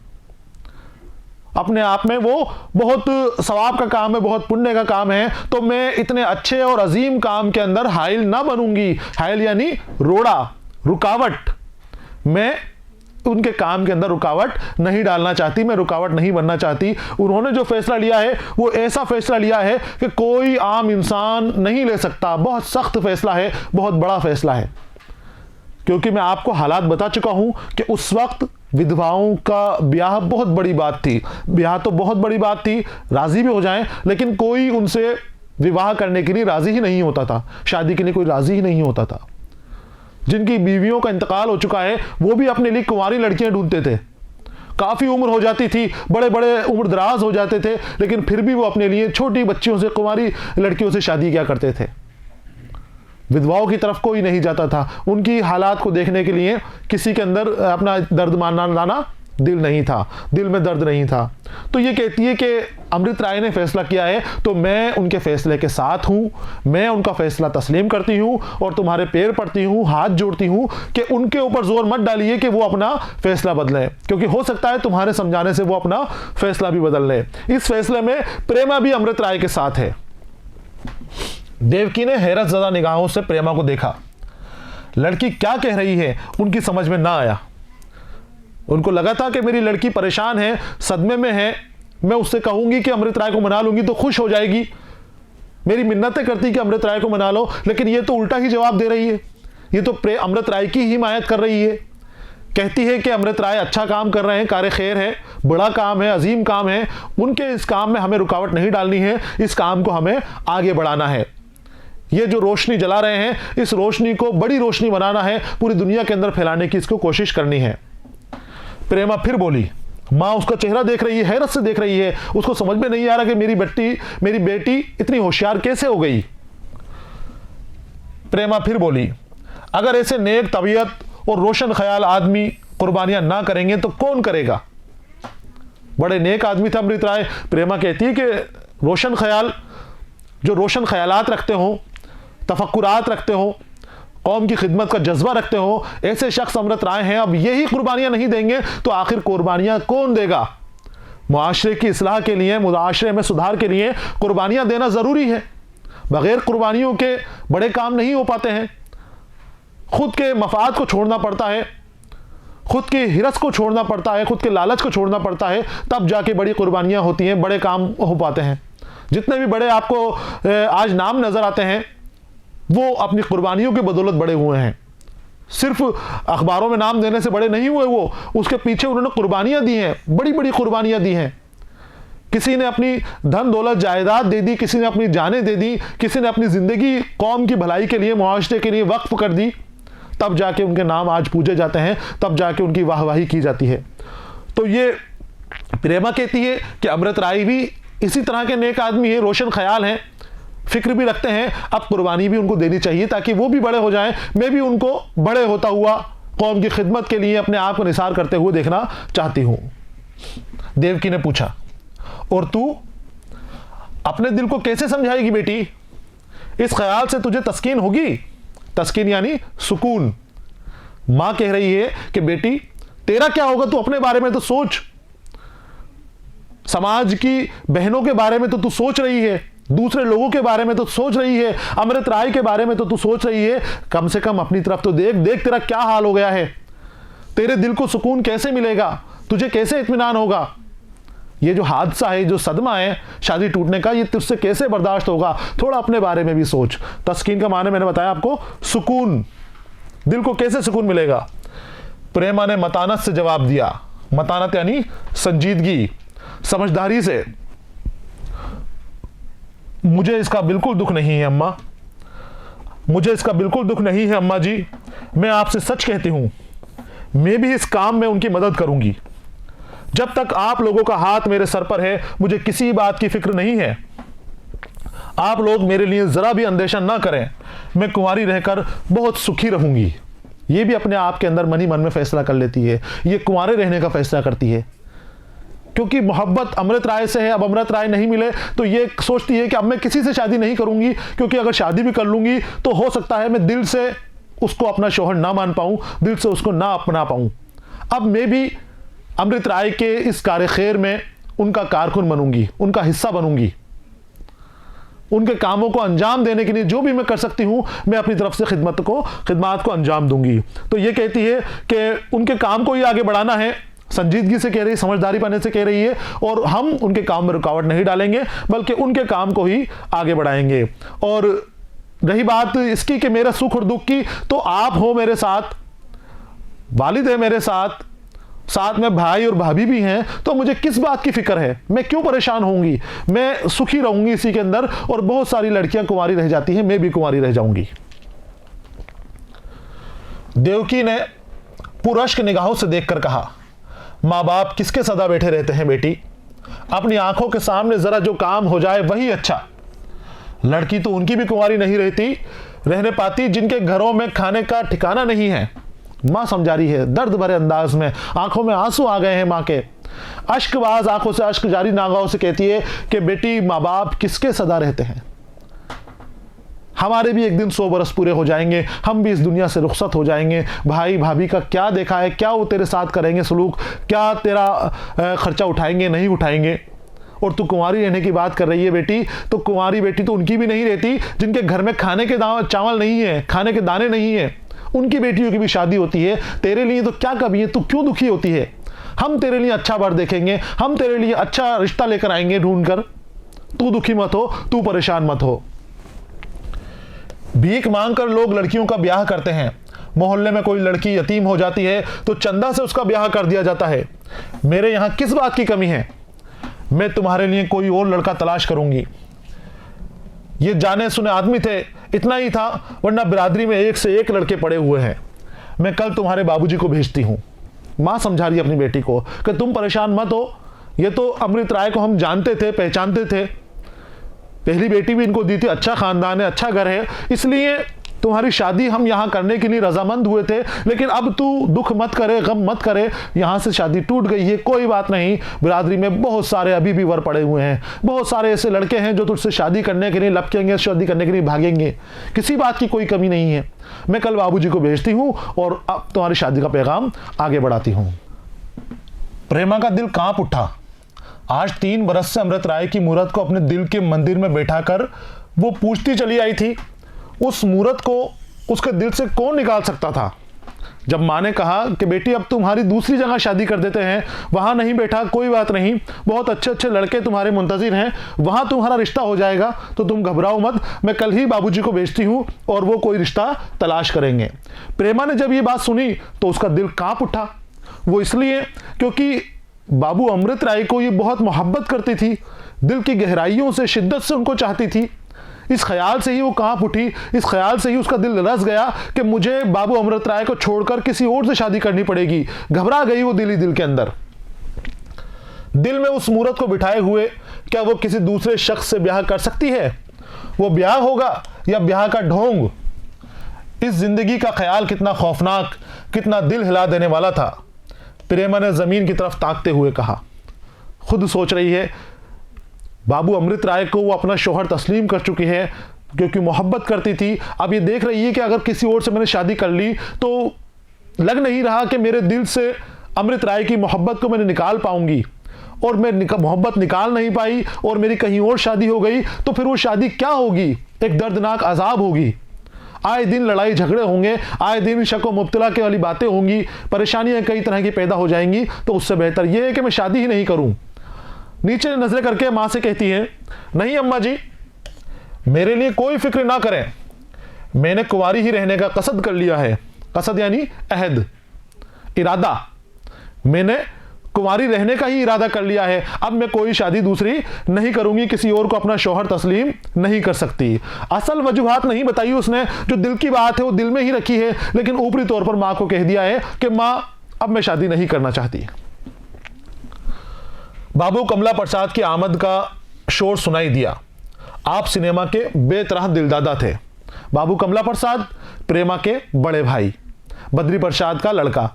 S1: अपने आप में वो बहुत सवाब का काम है, बहुत पुण्य का काम है। तो मैं इतने अच्छे और अजीम काम के अंदर हाइल ना बनूंगी। हाइल यानी रोड़ा, रुकावट। मैं उनके काम के अंदर रुकावट नहीं डालना चाहती, मैं रुकावट नहीं बनना चाहती। उन्होंने जो फैसला लिया है वो ऐसा फैसला लिया है कि कोई आम इंसान नहीं ले सकता। बहुत सख्त फैसला है, बहुत बड़ा फैसला है, क्योंकि मैं आपको हालात बता चुका हूं कि उस वक्त विधवाओं का ब्याह बहुत बड़ी बात थी। ब्याह तो बहुत बड़ी बात थी, राजी भी हो जाएं, लेकिन कोई उनसे विवाह करने के लिए राजी ही नहीं होता था, शादी के लिए कोई राजी ही नहीं होता था। जिनकी बीवियों का इंतकाल हो चुका है वो भी अपने लिए कुंवारी लड़कियां ढूंढते थे। काफ़ी उम्र हो जाती थी, बड़े बड़े उम्र दराज हो जाते थे, लेकिन फिर भी वो अपने लिए छोटी बच्चियों से, कुंवारी लड़कियों से शादी किया करते थे। विधवाओं की तरफ कोई नहीं जाता था, उनकी हालात को देखने के लिए किसी के अंदर अपना दर्द मानना लाना दिल नहीं था, दिल में दर्द नहीं था। तो ये कहती है कि अमृत राय ने फैसला किया है तो मैं उनके फैसले के साथ हूं, मैं उनका फैसला तस्लीम करती हूं और तुम्हारे पैर पड़ती हूं, हाथ जोड़ती हूं कि उनके ऊपर जोर मत डालिए कि वो अपना फैसला बदलें, क्योंकि हो सकता है तुम्हारे समझाने से वो अपना फैसला भी बदल लें। इस फैसले में प्रेमा भी अमृत राय के साथ है। देवकी ने हैरत ज़दा निगाहों से प्रेमा को देखा। लड़की क्या कह रही है उनकी समझ में ना आया। उनको लगा था कि मेरी लड़की परेशान है, सदमे में है, मैं उससे कहूंगी कि अमृत राय को मना लूंगी तो खुश हो जाएगी, मेरी मिन्नतें करती कि अमृत राय को मना लो, लेकिन ये तो उल्टा ही जवाब दे रही है। ये तो अमृत राय की ही हिमायत कर रही है, कहती है कि अमृत राय अच्छा काम कर रहे हैं, कार खैर है, बड़ा काम है, अजीम काम है, उनके इस काम में हमें रुकावट नहीं डालनी है, इस काम को हमें आगे बढ़ाना है। ये जो रोशनी जला रहे हैं, इस रोशनी को बड़ी रोशनी बनाना है, पूरी दुनिया के अंदर फैलाने की इसको कोशिश करनी है। प्रेमा फिर बोली। माँ उसका चेहरा देख रही है, हैरत से देख रही है, उसको समझ में नहीं आ रहा कि मेरी बेटी इतनी होशियार कैसे हो गई। प्रेमा फिर बोली, अगर ऐसे नेक तबीयत और रोशन ख्याल आदमी कुर्बानियां ना करेंगे तो कौन करेगा। बड़े नेक आदमी थे अमृत राय। प्रेमा कहती है कि रोशन ख्याल, जो रोशन ख्यालात रखते हो, तफक्कुरात रखते हो, कौम की खिदमत का जज्बा रखते हो, ऐसे शख्स अमृत राय हैं। अब यही कुर्बानियां नहीं देंगे तो आखिर कुर्बानियां कौन देगा। मुआशरे की इस्लाह के लिए, मुआशरे में सुधार के लिए कुर्बानियां देना ज़रूरी है। बग़ैर कुर्बानियों के बड़े काम नहीं हो पाते हैं। खुद के मफाद को छोड़ना पड़ता है, खुद की हिरस को छोड़ना पड़ता है, खुद के लालच को छोड़ना पड़ता है, तब जाके बड़ी कुर्बानियां होती हैं, बड़े काम हो पाते हैं। जितने भी बड़े आपको आज नाम नज़र आते हैं वो अपनी कुर्बानियों की बदौलत बड़े हुए हैं। सिर्फ अखबारों में नाम देने से बड़े नहीं हुए, वो उसके पीछे उन्होंने कुर्बानियां दी हैं, बड़ी बड़ी कुर्बानियां दी हैं। किसी ने अपनी धन दौलत जायदाद दे दी, किसी ने अपनी जानें दे दी, किसी ने अपनी ज़िंदगी कौम की भलाई के लिए, मुआशरे के लिए वक्फ कर दी। तब जाके उनके नाम आज पूजे जाते हैं, तब जाके उनकी वाहवाही की जाती है। तो ये प्रेमा कहती है कि अमृत राय भी इसी तरह के नेक आदमी है, रोशन ख्याल हैं, फिक्र भी रखते हैं। अब कुर्बानी भी उनको देनी चाहिए ताकि वो भी बड़े हो जाएं। मैं भी उनको बड़े होता हुआ कौम की खिदमत के लिए अपने आप को निसार करते हुए देखना चाहती हूं। देवकी ने पूछा, और तू अपने दिल को कैसे समझाएगी बेटी। इस ख्याल से तुझे तस्कीन होगी। तस्कीन यानी सुकून। मां कह रही है कि बेटी तेरा क्या होगा, तू अपने बारे में तो सोच। समाज की बहनों के बारे में तो तू सोच रही है, दूसरे लोगों के बारे में तो सोच रही है, अमृत राय के बारे में तो तू सोच रही है। कम से कम अपनी तरफ तो देख। देख तेरा क्या हाल हो गया है। तेरे दिल को सुकून कैसे मिलेगा, तुझे कैसे इत्मीनान होगा। ये जो हादसा है, जो सदमा है शादी टूटने का, ये तुझसे कैसे बर्दाश्त होगा। थोड़ा अपने बारे में भी सोच। तस्कीन का माने मैंने बताया आपको, सुकून। दिल को कैसे सुकून मिलेगा। प्रेमा ने मतानत से जवाब दिया। मतानत यानी संजीदगी, समझदारी से। मुझे इसका बिल्कुल दुख नहीं है अम्मा, मुझे इसका बिल्कुल दुख नहीं है अम्मा जी। मैं आपसे सच कहती हूं, मैं भी इस काम में उनकी मदद करूंगी। जब तक आप लोगों का हाथ मेरे सर पर है, मुझे किसी बात की फिक्र नहीं है। आप लोग मेरे लिए जरा भी अंदेशा ना करें। मैं कुंवारी रहकर बहुत सुखी रहूंगी। ये भी अपने आप के अंदर मन ही मन में फैसला कर लेती है। ये कुंवारे रहने का फैसला करती है क्योंकि मोहब्बत अमृत राय से है। अब अमृत राय नहीं मिले तो ये सोचती है कि अब मैं किसी से शादी नहीं करूंगी, क्योंकि अगर शादी भी कर लूंगी तो हो सकता है मैं दिल से उसको अपना शौहर ना मान पाऊं, दिल से उसको ना अपना पाऊं। अब मैं भी अमृत राय के इस कार्य खैर में उनका कारकुन बनूंगी, उनका हिस्सा बनूंगी। उनके कामों को अंजाम देने के लिए जो भी मैं कर सकती हूं, मैं अपनी तरफ से खिदमत को अंजाम दूंगी। तो ये कहती है कि उनके काम को ही आगे बढ़ाना है। संजीदगी से कह रही है, समझदारी पाने से कह रही है, और हम उनके काम में रुकावट नहीं डालेंगे बल्कि उनके काम को ही आगे बढ़ाएंगे। और रही बात इसकी कि मेरा सुख और दुख की, तो आप हो मेरे साथ, वालिद है मेरे साथ, साथ में भाई और भाभी भी हैं, तो मुझे किस बात की फिक्र है। मैं क्यों परेशान होंगी, मैं सुखी रहूंगी इसी के अंदर। और बहुत सारी लड़कियां कुंवारी रह जाती हैं, मैं भी कुंवारी रह जाऊंगी। देवकी ने पुरश्क निगाहों से देखकर कहा, माँ बाप किसके सदा बैठे रहते हैं बेटी, अपनी आंखों के सामने जरा जो काम हो जाए वही अच्छा। लड़की तो उनकी भी कुंवारी नहीं रहने पाती जिनके घरों में खाने का ठिकाना नहीं है। मां समझा रही है दर्द भरे अंदाज में, आंखों में आंसू आ गए हैं मां के। अश्कबाज आंखों से अश्क जारी नागाहों से कहती है कि बेटी माँ बाप किसके सदा रहते हैं। हमारे भी एक दिन 100 बरस पूरे हो जाएंगे, हम भी इस दुनिया से रुखसत हो जाएंगे। भाई भाभी का क्या देखा है, क्या वो तेरे साथ करेंगे सलूक, क्या तेरा खर्चा उठाएंगे नहीं उठाएंगे। और तू कुंवारी रहने की बात कर रही है बेटी, तो कुंवारी बेटी तो उनकी भी नहीं रहती जिनके घर में खाने के चावल नहीं है, खाने के दाने नहीं है। उनकी बेटियों की भी शादी होती है। तेरे लिए तो क्या कमी है, तू क्यों दुखी होती है। हम तेरे लिए अच्छा वर देखेंगे, हम तेरे लिए अच्छा रिश्ता लेकर आएंगे ढूंढ कर। तू दुखी मत हो, तू परेशान मत हो। भीख मांगकर लोग लड़कियों का ब्याह करते हैं। मोहल्ले में कोई लड़की यतीम हो जाती है तो चंदा से उसका ब्याह कर दिया जाता है। मेरे यहां किस बात की कमी है। मैं तुम्हारे लिए कोई और लड़का तलाश करूंगी। ये जाने सुने आदमी थे, इतना ही था, वरना बिरादरी में एक से एक लड़के पड़े हुए हैं। मैं कल तुम्हारे बाबूजी को भेजती हूँ। माँ समझा रही अपनी बेटी को कि तुम परेशान मत हो, ये तो अमृत राय को हम जानते थे, पहचानते थे, पहली बेटी भी इनको दी थी, अच्छा खानदान है, अच्छा घर है, इसलिए तुम्हारी शादी हम यहाँ करने के लिए रजामंद हुए थे। लेकिन अब तू दुख मत करे, गम मत करे, यहाँ से शादी टूट गई है, कोई बात नहीं। बिरादरी में बहुत सारे अभी भी वर पड़े हुए हैं, बहुत सारे ऐसे लड़के हैं जो तुझसे शादी करने के लिए लपकेंगे, शादी करने के लिए भागेंगे, किसी बात की कोई कमी नहीं है। मैं कल बाबूजी को भेजती हूँ और अब तुम्हारी शादी का पैगाम आगे बढ़ाती हूँ। प्रेमा का दिल कांप उठा। आज 3 बरस से अमृत राय की मूरत को अपने दिल के मंदिर में बैठाकर वो पूछती चली आई थी, उस मूरत को उसके दिल से कौन निकाल सकता था। जब माँ ने कहा कि बेटी अब तुम्हारी दूसरी जगह शादी कर देते हैं, वहाँ नहीं बैठा, कोई बात नहीं, बहुत अच्छे अच्छे लड़के तुम्हारे मुंतजिर हैं, वहाँ तुम्हारा रिश्ता हो जाएगा, तो तुम घबराओ मत, मैं कल ही बाबूजी को भेजती हूँ और वो कोई रिश्ता तलाश करेंगे। प्रेमा ने जब ये बात सुनी तो उसका दिल कांप उठा। वो इसलिए क्योंकि बाबू अमृत राय को ये बहुत मोहब्बत करती थी, दिल की गहराइयों से, शिद्दत से उनको चाहती थी। इस ख्याल से ही वो कांप उठी, इस ख्याल से ही उसका दिल रस गया कि मुझे बाबू अमृत राय को छोड़कर किसी और से शादी करनी पड़ेगी। घबरा गई वो दिल ही दिल के अंदर। दिल में उस मूरत को बिठाए हुए क्या वो किसी दूसरे शख्स से ब्याह कर सकती है? वो ब्याह होगा या ब्याह का ढोंग? इस जिंदगी का ख्याल कितना खौफनाक, कितना दिल हिला देने वाला था। प्रेमा ने जमीन की तरफ ताकते हुए कहा। खुद सोच रही है, बाबू अमृत राय को वो अपना शौहर तस्लीम कर चुकी है क्योंकि मोहब्बत करती थी। अब ये देख रही है कि अगर किसी और से मैंने शादी कर ली तो लग नहीं रहा कि मेरे दिल से अमृत राय की मोहब्बत को मैंने निकाल पाऊंगी, और मैं मोहब्बत निकाल नहीं पाई और मेरी कहीं और शादी हो गई तो फिर वो शादी क्या होगी? एक दर्दनाक अजाब होगी। आए दिन लड़ाई झगड़े होंगे, आए दिन शक व मुब्तला के वाली बातें होंगी, परेशानियां कई तरह की पैदा हो जाएंगी। तो उससे बेहतर यह है कि मैं शादी ही नहीं करूं। नीचे नजरें करके मां से कहती है, नहीं अम्मा जी, मेरे लिए कोई फिक्र ना करें, मैंने कुंवारी ही रहने का कसद कर लिया है। कसद यानी अहद, इरादा। मैंने कुंवारी रहने का ही इरादा कर लिया है। अब मैं कोई शादी दूसरी नहीं करूंगी, किसी और को अपना शौहर तस्लीम नहीं कर सकती। असल वजूहात नहीं बताई उसने, जो दिल की बात है वो दिल में ही रखी है, लेकिन ऊपरी तौर पर मां को कह दिया है कि मां अब मैं शादी नहीं करना चाहती। बाबू कमला प्रसाद की आमद का शोर सुनाई दिया। आप सिनेमा के बेतरह दिलदादा थे। बाबू कमला प्रसाद प्रेमा के बड़े भाई, बद्री प्रसाद का लड़का,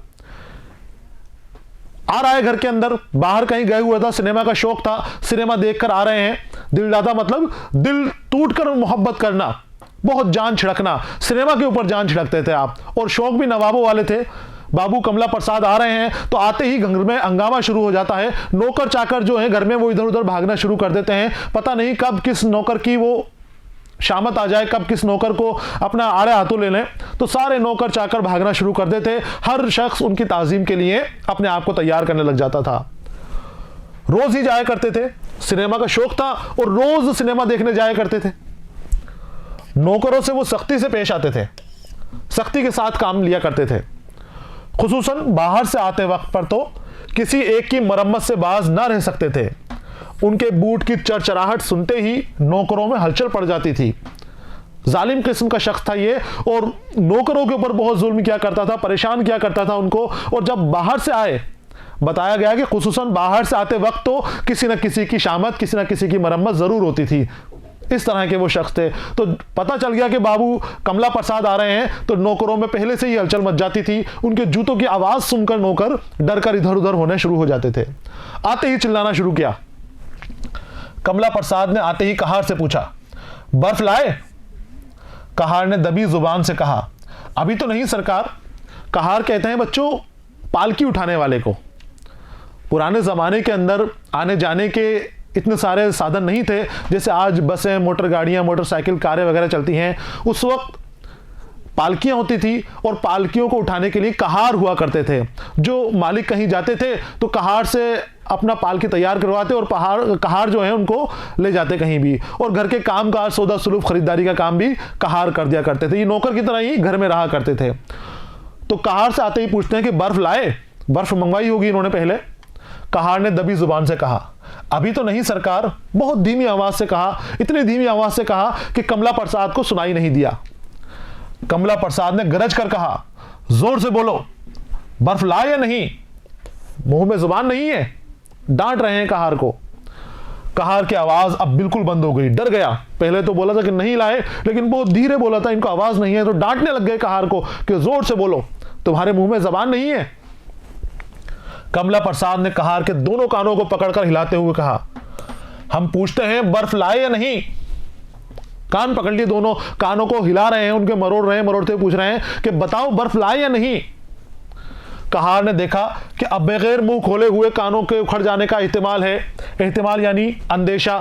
S1: आ रहा है घर के अंदर। बाहर कहीं गए हुआ था, सिनेमा का शौक था, सिनेमा देखकर आ रहे हैं। दिलदादा मतलब दिल टूटकर मोहब्बत करना, बहुत जान छिड़कना, सिनेमा के ऊपर जान छिड़कते थे आप, और शौक भी नवाबों वाले थे। बाबू कमला प्रसाद आ रहे हैं तो आते ही घर में हंगामा शुरू हो जाता है। नौकर चाकर जो है घर में वो इधर उधर भागना शुरू कर देते हैं। पता नहीं कब किस नौकर की वो शामत आ जाए, कब किस नौकर को अपना आड़े हाथों ले लें, तो सारे नौकर चाकर भागना शुरू कर देते। हर शख्स उनकी ताजीम के लिए अपने आप को तैयार करने लग जाता था। रोज ही जाया करते थे, सिनेमा का शौक था और रोज सिनेमा देखने जाया करते थे। नौकरों से वो सख्ती से पेश आते थे, सख्ती के साथ काम लिया करते थे। खुसूसन बाहर से आते वक्त पर तो किसी एक की मरम्मत से बाज ना रह सकते थे। उनके बूट की चरचराहट सुनते ही नौकरों में हलचल पड़ जाती थी। जालिम किस्म का शख्स था ये, और नौकरों के ऊपर बहुत जुल्म किया करता था, परेशान किया करता था उनको। और जब बाहर से आए, बताया गया कि खुसूसन बाहर से आते वक्त तो किसी न किसी की शामत, किसी न किसी की मरम्मत जरूर होती थी। इस तरह के वो शख्स थे। तो पता चल गया कि बाबू कमला प्रसाद आ रहे हैं तो नौकरों में पहले से ही हलचल मच जाती थी। उनके जूतों की आवाज सुनकर नौकर डर कर इधर उधर होने शुरू हो जाते थे। आते ही चिल्लाना शुरू किया। कमला प्रसाद ने आते ही कहार से पूछा, बर्फ लाए? कहार ने दबी जुबान से कहा, अभी तो नहीं सरकार। कहार कहते हैं बच्चों पालकी उठाने वाले को। पुराने जमाने के अंदर आने जाने के इतने सारे साधन नहीं थे जैसे आज बसें, मोटर गाड़ियां, मोटरसाइकिल, कारें वगैरह चलती हैं। उस वक्त पालकियां होती थी और पालकियों को उठाने के लिए कहार हुआ करते थे। जो मालिक कहीं जाते थे तो कहार से अपना पालकी तैयार करवाते और कहार जो है उनको ले जाते कहीं भी। और घर के काम काज, सौदा सुलूफ, खरीदारी का काम भी कहार कर दिया करते थे। ये नौकर की तरह ही घर में रहा करते थे। तो कहार से आते ही पूछते हैं कि बर्फ लाए? बर्फ मंगवाई होगी इन्होंने पहले। कहार ने दबी जुबान से कहा, अभी तो नहीं सरकार, बहुत धीमी आवाज से कहा, इतनी धीमी आवाज से कहा कि कमला प्रसाद को सुनाई नहीं दिया। कमला प्रसाद ने गरज कर कहा, जोर से बोलो, बर्फ लाए या नहीं? मुंह में जुबान नहीं है, डांट रहे हैं कहार को। कहार की आवाज अब बिल्कुल बंद हो गई, डर गया। पहले तो बोला था कि नहीं लाए, लेकिन बहुत धीरे बोला था, इनको आवाज नहीं है, तो डांटने लग गए कहार को कि जोर से बोलो, तुम्हारे मुंह में जबान नहीं है। कमला प्रसाद ने कहार के दोनों कानों को पकड़कर हिलाते हुए कहा, हम पूछते हैं बर्फ लाए या नहीं? कान पकड़ लिए, दोनों कानों को हिला रहे हैं, उनके मरोड़ रहे हैं, मरोड़ते पूछ रहे हैं कि बताओ बर्फ लाए या नहीं? कहार ने देखा कि अब बगैर मुंह खोले हुए कानों के उखड़ जाने का एहतिमाल है, एहतिमाल यानी अंदेशा।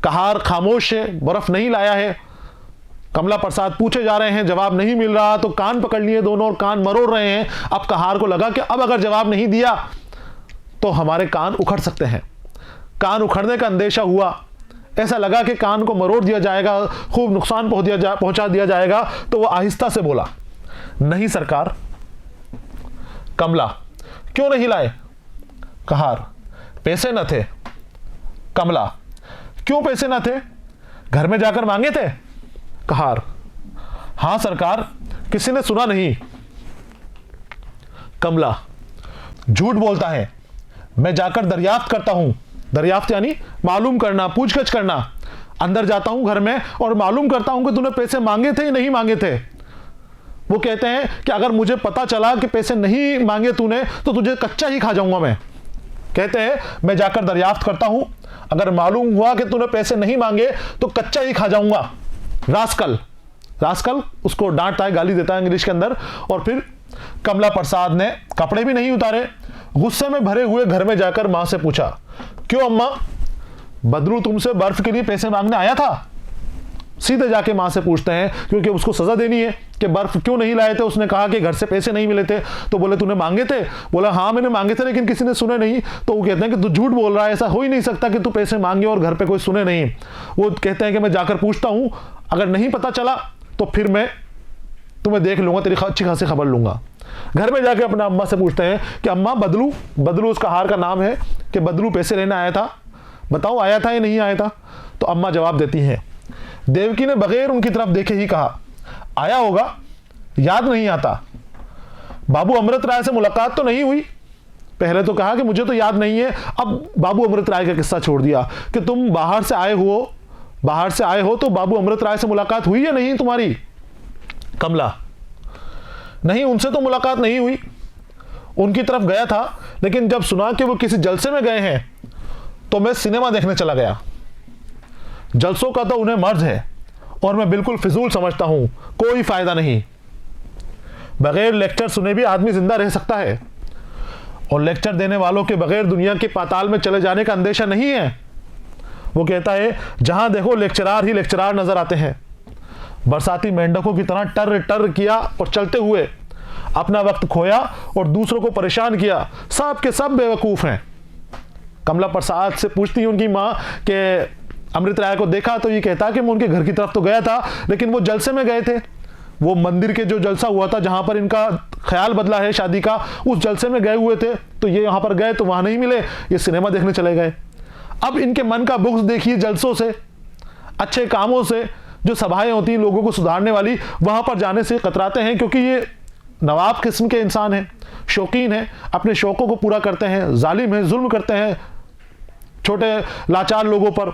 S1: कहार खामोश है, बर्फ नहीं लाया है। कमला प्रसाद पूछे जा रहे हैं, जवाब नहीं मिल रहा, तो कान पकड़ लिए दोनों और कान मरोड़ रहे हैं। अब कहार को लगा कि अब अगर जवाब नहीं दिया तो हमारे कान उखड़ सकते हैं। कान उखड़ने का अंदेशा हुआ, ऐसा लगा कि कान को मरोड़ दिया जाएगा, खूब नुकसान पहुंचा दिया जाएगा। तो वो आहिस्ता से बोला, नहीं सरकार। कमला, क्यों नहीं लाए? कहार, पैसे न थे। कमला, क्यों पैसे न थे? घर में जाकर मांगे थे? कहार, हां सरकार, किसी ने सुना नहीं। कमला, झूठ बोलता है, मैं जाकर दरियाफ्त करता हूं। दरियाफ्त यानी मालूम करना, पूछगछ करना। अंदर जाता हूं घर में और मालूम करता हूं कि तूने पैसे मांगे थे या नहीं मांगे थे। वो कहते हैं कि अगर मुझे पता चला कि पैसे नहीं मांगे तूने तो तुझे कच्चा ही खा जाऊंगा मैं। कहते हैं मैं जाकर दरियाफ्त करता हूं, अगर मालूम हुआ कि तूने पैसे नहीं मांगे तो कच्चा ही खा जाऊंगा। रास्कल, रास्कल उसको डांटता है, गाली देता है इंग्लिश के अंदर। और फिर कमला प्रसाद ने कपड़े भी नहीं उतारे, गुस्से में भरे हुए घर में जाकर मां से पूछा, क्यों अम्मा, बदलू तुमसे बर्फ के लिए पैसे मांगने आया था? सीधे जाके मां से पूछते हैं, क्योंकि उसको सजा देनी है कि बर्फ क्यों नहीं लाए थे। उसने कहा कि घर से पैसे नहीं मिले थे। तो बोले तूने मांगे थे? बोला हाँ मैंने मांगे थे, लेकिन किसी ने सुने नहीं। तो वो कहते हैं कि तू झूठ बोल रहा है, ऐसा हो ही नहीं सकता कि तू पैसे मांगे और घर पे कोई सुने नहीं। वो कहते हैं कि मैं जाकर पूछता हूं, अगर नहीं पता चला तो फिर मैं तुम्हें देख लूंगा, तेरी अच्छी खासी खबर लूंगा। घर में जाके अपना अम्मा से पूछते हैं कि अम्मा, बदलू, बदलू उसका हार का नाम है, कि बदलू पैसे लेने आया था, बताओ आया था या नहीं आया था? तो अम्मा जवाब देती हैं। देवकी ने बगैर उनकी तरफ देखे ही कहा, आया होगा, याद नहीं आता। बाबू अमृत राय से मुलाकात तो नहीं हुई? पहले तो कहा कि मुझे तो याद नहीं है, अब बाबू अमृत राय का किस्सा छोड़ दिया कि तुम बाहर से आए हो तो बाबू अमृत राय से मुलाकात हुई या नहीं तुम्हारी? कमला, नहीं उनसे तो मुलाकात नहीं हुई, उनकी तरफ गया था, लेकिन जब सुना कि वो किसी जलसे में गए हैं तो मैं सिनेमा देखने चला गया। जलसों का तो उन्हें मर्ज है और मैं बिल्कुल फिजूल समझता हूं, कोई फायदा नहीं। बगैर लेक्चर सुने भी आदमी जिंदा रह सकता है, और लेक्चर देने वालों के बगैर दुनिया के पाताल में चले जाने का अंदेशा नहीं है। वो कहता है जहां देखो लेक्चरार ही लेक्चरार नजर आते हैं। बरसाती मेंढकों की तरह टर टर किया और चलते हुए अपना वक्त खोया और दूसरों को परेशान किया। सब के सब बेवकूफ हैं। कमला प्रसाद से पूछती है उनकी माँ कि अमृत राय को देखा? तो ये कहता कि मैं उनके घर की तरफ तो गया था, लेकिन वो जलसे में गए थे। वो मंदिर के जो जलसा हुआ था जहां पर इनका ख्याल बदला है शादी का, उस जलसे में गए हुए थे। तो ये यहां पर गए तो वहां नहीं मिले, ये सिनेमा देखने चले गए। अब इनके मन का बुग़्ज़ देखिए, जलसों से, अच्छे कामों से, जो सभाएं होती हैं लोगों को सुधारने वाली, वहां पर जाने से कतराते हैं, क्योंकि ये नवाब किस्म के इंसान हैं, शौकीन हैं, अपने शौकों को पूरा करते हैं, जालिम हैं, जुल्म करते हैं छोटे लाचार लोगों पर।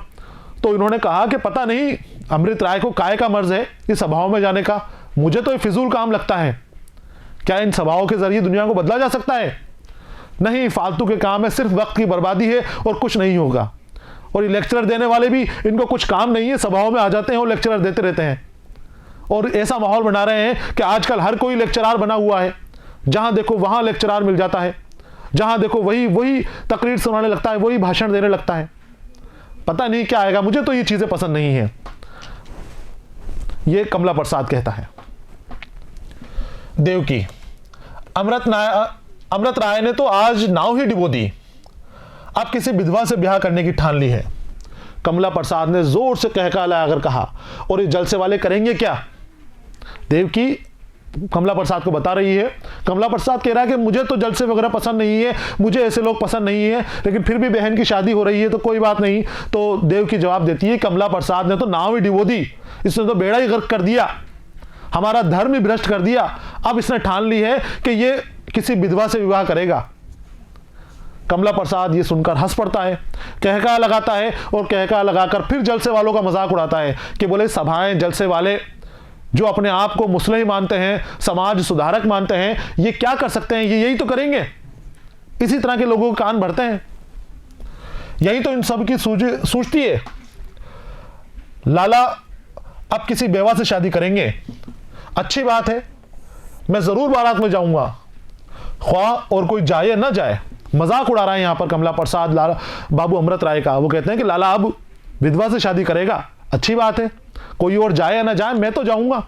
S1: तो इन्होंने कहा कि पता नहीं अमृत राय को काय का मर्ज है इस सभाओं में जाने का, मुझे तो ये फिजूल काम लगता है। क्या इन सभाओं के जरिए दुनिया को बदला जा सकता है? नहीं, फालतू के काम है, सिर्फ वक्त की बर्बादी है और कुछ नहीं होगा। और ये लेक्चरर देने वाले भी, इनको कुछ काम नहीं है, सभाओं में आ जाते हैं और लेक्चरर देते रहते हैं। और ऐसा माहौल बना रहे हैं कि आजकल हर कोई लेक्चरार बना हुआ है, जहां देखो वहां लेक्चरार मिल जाता है, जहां देखो वही तकरीर सुनाने लगता है, वही भाषण देने लगता है। पता नहीं क्या आएगा, मुझे तो ये चीजें पसंद नहीं है। ये कमला प्रसाद कहता है। देवकी, अमृत राय ने तो आज नाव ही डिबो दी, अब किसी विधवा से ब्याह करने की ठान ली है। कमला प्रसाद ने जोर से कहका लगाकर कहा, और ये जलसे वाले करेंगे क्या? देवकी, कमला प्रसाद को बता रही है। कमला प्रसाद कह रहा है कि मुझे तो जलसे वगैरह पसंद नहीं है, मुझे ऐसे लोग पसंद नहीं है, लेकिन फिर भी बहन की शादी हो रही है तो कोई बात नहीं। तो देवकी जवाब देती है, कमला प्रसाद ने तो नाव ही डिबो दी, इसने तो बेड़ा ही गर्क कर दिया, हमारा धर्म ही भ्रष्ट कर दिया। अब इसने ठान ली है कि ये किसी विधवा से विवाह करेगा। कमला प्रसाद ये सुनकर हंस पड़ता है, कहका लगाता है और कहका लगाकर फिर जलसे वालों का मजाक उड़ाता है कि बोले सभाएं जलसे वाले जो अपने आप को मुस्लिम मानते हैं, समाज सुधारक मानते हैं, ये क्या कर सकते हैं, ये यही तो करेंगे, इसी तरह के लोगों के कान भरते हैं, यही तो इन सब की सूझती है। लाला अब किसी बेवा से शादी करेंगे, अच्छी बात है, मैं जरूर बारात में जाऊंगा, ख्वाह और कोई जाए या ना जाए। मजाक उड़ा रहा है यहां पर कमला प्रसाद लाला बाबू अमृत राय का। वो कहते हैं कि लाला अब विधवा से शादी करेगा, अच्छी बात है, कोई और जाए या ना जाए, मैं तो जाऊंगा,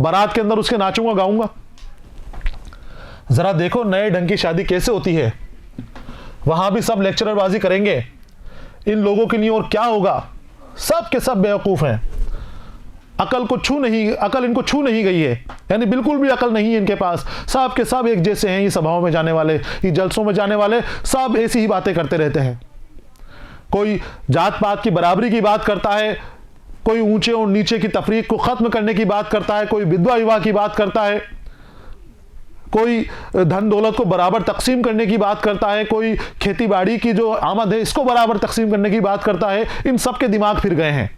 S1: बारात के अंदर उसके नाचूंगा गाऊंगा। जरा देखो नए ढंग की शादी कैसे होती है, वहां भी सब लेक्चररबाजी करेंगे, इन लोगों के लिए और क्या होगा, सब के सब बेवकूफ हैं, अकल इनको छू नहीं गई है, यानी बिल्कुल भी अकल नहीं है इनके पास, सब के सब एक जैसे हैं। ये सभाओं में जाने वाले, ये जलसों में जाने वाले सब ऐसी ही बातें करते रहते हैं। कोई जात पात की बराबरी की बात करता है, कोई ऊंचे और नीचे की तफरीक को खत्म करने की बात करता है, कोई विधवा विवाह की बात करता है, कोई धन दौलत को बराबर तकसीम करने की बात करता है, कोई खेती बाड़ी की जो आमद है इसको बराबर तकसीम करने की बात करता है। इन सब के दिमाग फिर गए हैं।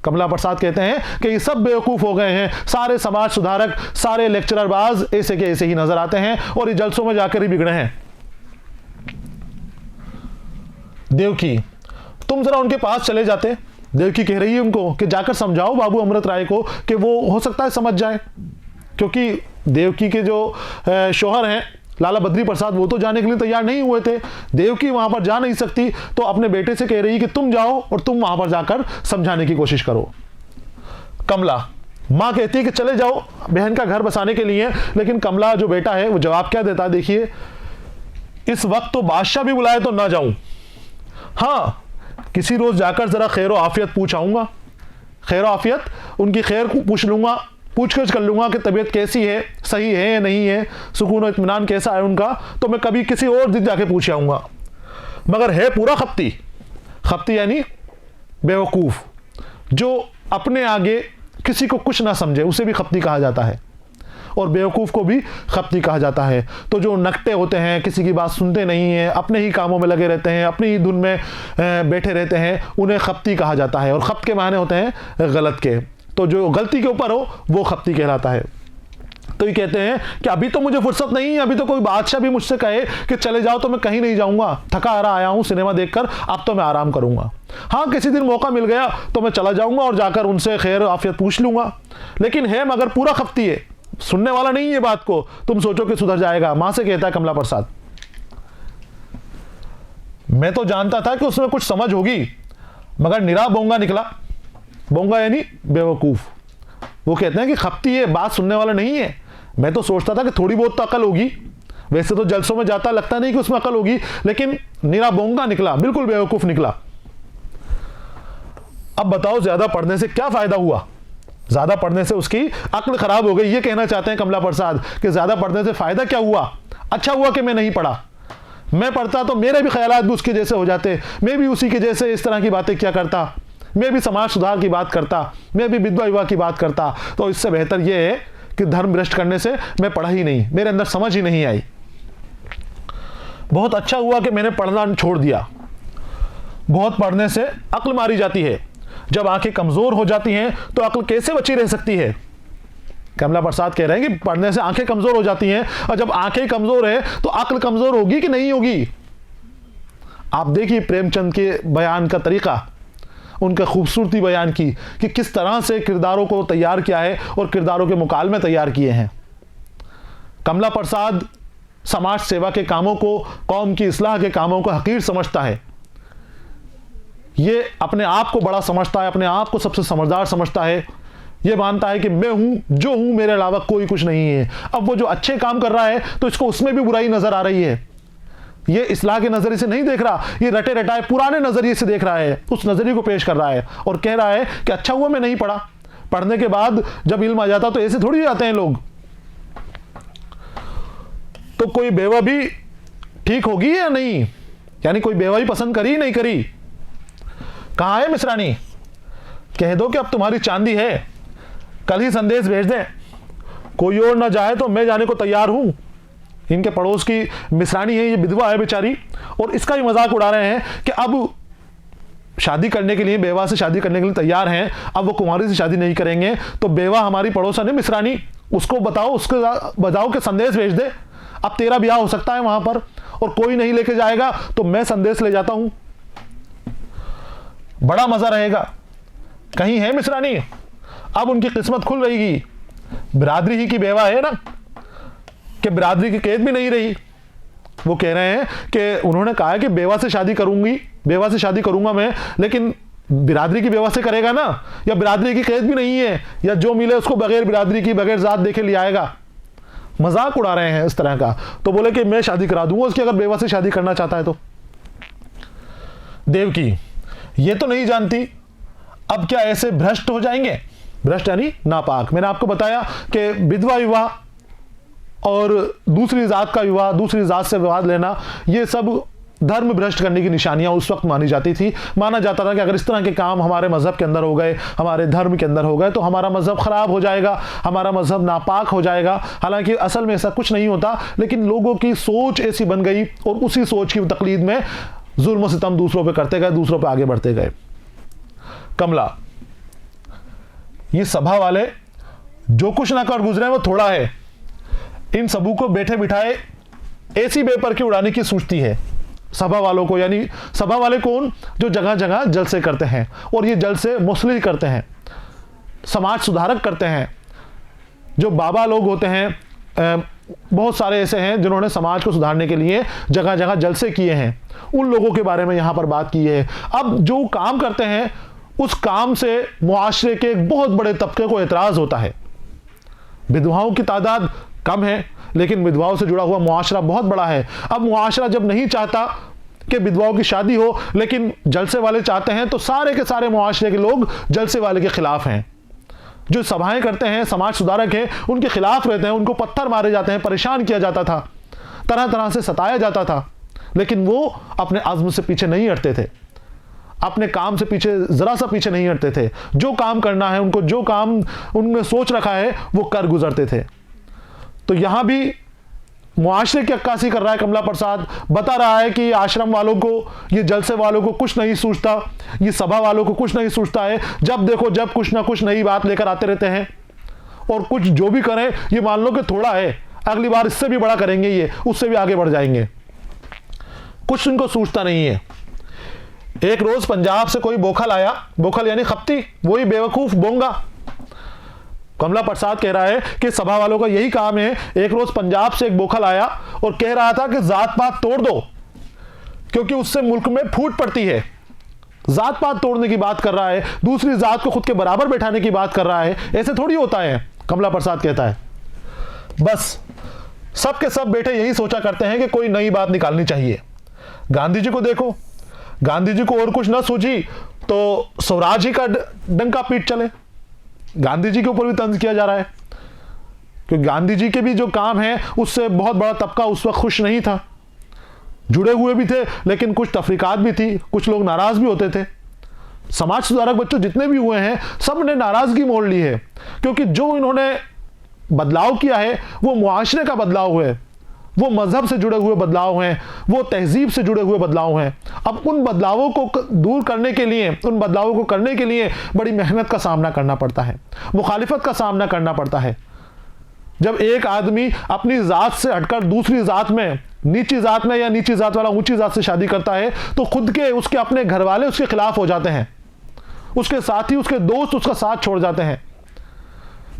S1: कमला प्रसाद कहते हैं कि ये सब बेवकूफ हो गए हैं, सारे समाज सुधारक, सारे लेक्चररबाज ऐसे के ऐसे ही नजर आते हैं और ये जलसों में जाकर ही बिगड़े हैं। देवकी, तुम जरा उनके पास चले जाते। देवकी कह रही है उनको कि जाकर समझाओ बाबू अमृत राय को कि वो हो सकता है समझ जाए, क्योंकि देवकी के जो शौहर हैं लाला बद्री प्रसाद वो तो जाने के लिए तैयार नहीं हुए थे। देवकी वहां पर जा नहीं सकती तो अपने बेटे से कह रही कि तुम जाओ और तुम वहां पर जाकर समझाने की कोशिश करो। कमला, मां कहती है कि चले जाओ बहन का घर बसाने के लिए, लेकिन कमला जो बेटा है वो जवाब क्या देता है, देखिए, इस वक्त तो बादशाह भी बुलाए तो ना जाऊं, हाँ किसी रोज जाकर जरा खैर आफियत पूछ आऊंगा, खैर आफियत उनकी खैर पूछ लूंगा, पूछगछ कर लूंगा कि तबीयत कैसी है, सही है या नहीं है, सुकून और इत्मीनान कैसा है उनका, तो मैं कभी किसी और दिन जाके पूछ आऊंगा। मगर है पूरा खप्ती यानी बेवकूफ, जो अपने आगे किसी को कुछ ना समझे उसे भी खप्ती कहा जाता है, और बेवकूफ़ को भी खप्ती कहा जाता है। तो जो नकटे होते हैं, किसी की बात सुनते नहीं हैं, अपने ही कामों में लगे रहते हैं, अपनी ही धुन में बैठे रहते हैं, उन्हें खप्ती कहा जाता है। और खप्त के माने होते हैं गलत के, तो जो गलती के ऊपर हो वो खप्ती कहलाता है। तो ये कहते हैं कि अभी तो मुझे फुर्सत नहीं है, अभी तो कोई बादशाह भी मुझसे कहे कि चले जाओ तो मैं कहीं नहीं जाऊंगा, थका हारा आया हूं सिनेमा देखकर, अब तो मैं आराम करूंगा। हाँ किसी दिन मौका मिल गया तो मैं चला जाऊंगा और जाकर उनसे खैर आफियत पूछ लूंगा, लेकिन है मगर पूरा खप्ती है, सुनने वाला नहीं है बात को, तुम सोचो कि सुधर जाएगा। मां से कहता है कमला प्रसाद, मैं तो जानता था कि उसमें कुछ समझ होगी, मगर निरा बोंगा निकला। बोंगा यानी बेवकूफ। वो कहते हैं कि खप्ती है, बात सुनने वाला नहीं है। मैं तो सोचता था कि थोड़ी बहुत तो अकल होगी, वैसे तो जलसों में जाता लगता नहीं कि उसमें अकल होगी, लेकिन निरा बोंगा निकला, बिल्कुल बेवकूफ निकला। अब बताओ ज्यादा पढ़ने से क्या फायदा हुआ? ज्यादा पढ़ने से उसकी अक्ल खराब हो गई, ये कहना चाहते हैं कमला प्रसाद कि ज्यादा पढ़ने से फायदा क्या हुआ? अच्छा हुआ कि मैं नहीं पढ़ा, मैं पढ़ता तो मेरे भी ख्यालात भी उसके जैसे हो जाते, मैं भी उसी के जैसे इस तरह की बातें क्या करता, मैं भी समाज सुधार की बात करता, मैं भी विधवा विवाह की बात करता। तो इससे बेहतर यह है कि धर्म भ्रष्ट करने से मैं पढ़ा ही नहीं, मेरे अंदर समझ ही नहीं आई। बहुत अच्छा हुआ कि मैंने पढ़ना छोड़ दिया। बहुत पढ़ने से अक्ल मारी जाती है, जब आंखें कमजोर हो जाती हैं तो अक्ल कैसे बची रह सकती है? कमला प्रसाद कह रहे हैं कि पढ़ने से आंखें कमजोर हो जाती हैं, और जब आंखें कमजोर है तो अक्ल कमजोर होगी कि नहीं होगी? आप देखिए प्रेमचंद के बयान का तरीका, उनका खूबसूरती बयान की कि किस तरह से किरदारों को तैयार किया है और किरदारों के मुकालमे तैयार किए हैं। कमला प्रसाद समाज सेवा के कामों को, कौम की इस्लाह के कामों को हकीर समझता है, ये अपने आप को बड़ा समझता है, अपने आप को सबसे समझदार समझता है, ये मानता है कि मैं हूं जो हूं, मेरे अलावा कोई कुछ नहीं है। अब वो जो अच्छे काम कर रहा है तो इसको उसमें भी बुराई नजर आ रही है, ये इस्लाह के नजरिए से नहीं देख रहा, ये रटे रटाए पुराने नजरिए से देख रहा है, उस नजरिए को पेश कर रहा है और कह रहा है कि अच्छा हुआ मैं नहीं पढ़ा। पढ़ने के बाद जब इल्म आ जाता तो ऐसे थोड़ी आते हैं लोग, तो कोई बेवा भी ठीक होगी या नहीं, यानी कोई बेवा भी पसंद करी नहीं करी। कहाँ है मिश्रानी, कह दो कि अब तुम्हारी चांदी है, कल ही संदेश भेज दें, कोई और ना जाए तो मैं जाने को तैयार हूं। इनके पड़ोस की मिश्रानी है, ये विधवा है बेचारी, और इसका भी मजाक उड़ा रहे हैं कि अब शादी करने के लिए, बेवा से शादी करने के लिए तैयार हैं, अब वो कुंवारी से शादी नहीं करेंगे। तो बेवा हमारी पड़ोसन है मिश्रानी, उसको बताओ, उसको बताओ कि संदेश भेज दे, अब तेरा ब्याह हो सकता है वहां पर, और कोई नहीं लेके जाएगा तो मैं संदेश ले जाता हूं, बड़ा मजा रहेगा। कहीं है मिश्रानी, अब उनकी किस्मत खुल रहेगी। बिरादरी ही की बेवा है ना, कि बिरादरी की कैद भी नहीं रही। वो कह रहे हैं कि उन्होंने कहा है कि बेवा से शादी करूंगी, बेवा से शादी करूंगा मैं, लेकिन बिरादरी की बेवा से करेगा ना, या बिरादरी की कैद भी नहीं है, या जो मिले उसको बगैर बिरादरी की, बगैर जात देखे ले आएगा। मजाक उड़ा रहे हैं इस तरह का। तो बोले कि मैं शादी करा दूंगा उसकी, अगर बेवा से शादी करना चाहता है तो। देवकी ये तो नहीं जानती, अब क्या ऐसे भ्रष्ट हो जाएंगे, भ्रष्ट यानी नापाक। मैंने आपको बताया कि विधवा विवाह और दूसरी जात का विवाह, दूसरी जात से विवाद लेना, ये सब धर्म भ्रष्ट करने की निशानियां उस वक्त मानी जाती थी। माना जाता था कि अगर इस तरह के काम हमारे मजहब के अंदर हो गए, हमारे धर्म के अंदर हो गए, तो हमारा मजहब खराब हो जाएगा, हमारा मजहब नापाक हो जाएगा। हालांकि असल में ऐसा कुछ नहीं होता, लेकिन लोगों की सोच ऐसी बन गई, और उसी सोच की तकलीद में जुल्म सितम दूसरों पे करते गए, दूसरों पे आगे बढ़ते गए। कमला, ये सभा वाले जो कुछ ना कर गुजरे वो थोड़ा है, इन सबू को बैठे बिठाए ऐसी बेपर की उड़ाने की सोचती है सभा वालों को। यानी सभा वाले कौन, जो जगह जगह जलसे करते हैं, और ये जलसे मुस्लिम करते हैं, समाज सुधारक करते हैं। जो बाबा लोग होते हैं, बहुत सारे ऐसे हैं जिन्होंने समाज को सुधारने के लिए जगह जगह जलसे किए हैं, उन लोगों के बारे में यहां पर बात की है। अब जो काम करते हैं उस काम से मुआशरे के एक बहुत बड़े तबके को एतराज होता है। विधवाओं की तादाद कम है, लेकिन विधवाओं से जुड़ा हुआ मुआशरा बहुत बड़ा है। अब मुआशरा जब नहीं चाहता कि विधवाओं की शादी हो, लेकिन जलसे वाले चाहते हैं, तो सारे के सारे मुआशरे के लोग जलसे वाले के खिलाफ हैं। जो सभाएं करते हैं, समाज सुधारक हैं, उनके खिलाफ रहते हैं, उनको पत्थर मारे जाते हैं, परेशान किया जाता था, तरह तरह से सताया जाता था, लेकिन वो अपने अज़्म से पीछे नहीं हटते थे, अपने काम से पीछे जरा सा पीछे नहीं हटते थे। जो काम करना है उनको, जो काम उनने सोच रखा है वो कर गुजरते थे। तो यहां भी मुआशरे की अक्कासी कर रहा है कमला प्रसाद, बता रहा है कि आश्रम वालों को, ये जलसे वालों को कुछ नहीं सूझता, ये सभा वालों को कुछ नहीं सूझता है। जब देखो जब कुछ ना कुछ नई बात लेकर आते रहते हैं, और कुछ जो भी करें ये मान लो कि थोड़ा है, अगली बार इससे भी बड़ा करेंगे, ये उससे भी आगे बढ़ जाएंगे, कुछ इनको सूझता नहीं है। एक रोज पंजाब से कोई बोखल आया, बोखल यानी खप्ती, वही बेवकूफ बोंगा। कमला प्रसाद कह रहा है कि सभा वालों का यही काम है। एक रोज पंजाब से एक बोखल आया और कह रहा था कि जात पात तोड़ दो, क्योंकि उससे मुल्क में फूट पड़ती है। जात पात तोड़ने की बात कर रहा है, दूसरी जात को खुद के बराबर बैठाने की बात कर रहा है। ऐसे थोड़ी होता है, कमला प्रसाद कहता है। बस सब के सब बैठे यही सोचा करते हैं कि कोई नई बात निकालनी चाहिए। गांधी जी को देखो, गांधी जी को और कुछ ना सूझी तो स्वराज ही का डंका पीट चले। गांधी जी के ऊपर भी तंज किया जा रहा है, क्योंकि गांधी जी के भी जो काम है उससे बहुत बड़ा तबका उस वक्त खुश नहीं था। जुड़े हुए भी थे, लेकिन कुछ तफरीकात भी थी, कुछ लोग नाराज भी होते थे। समाज सुधारक बच्चों जितने भी हुए हैं, सब ने नाराजगी मोड़ ली है, क्योंकि जो इन्होंने बदलाव किया है वो मुआशरे का बदलाव है, वो मजहब से जुड़े हुए बदलाव हैं, वो तहजीब से जुड़े हुए बदलाव हैं। अब उन बदलावों को दूर करने के लिए, उन बदलावों को करने के लिए बड़ी मेहनत का सामना करना पड़ता है, मुखालिफत का सामना करना पड़ता है। जब एक आदमी अपनी जात से हटकर दूसरी जात में, नीची जात में, या नीची जात वाला ऊंची जात से शादी करता है, तो खुद के, उसके अपने घर वाले उसके खिलाफ हो जाते हैं, उसके साथी, उसके दोस्त उसका साथ छोड़ जाते हैं।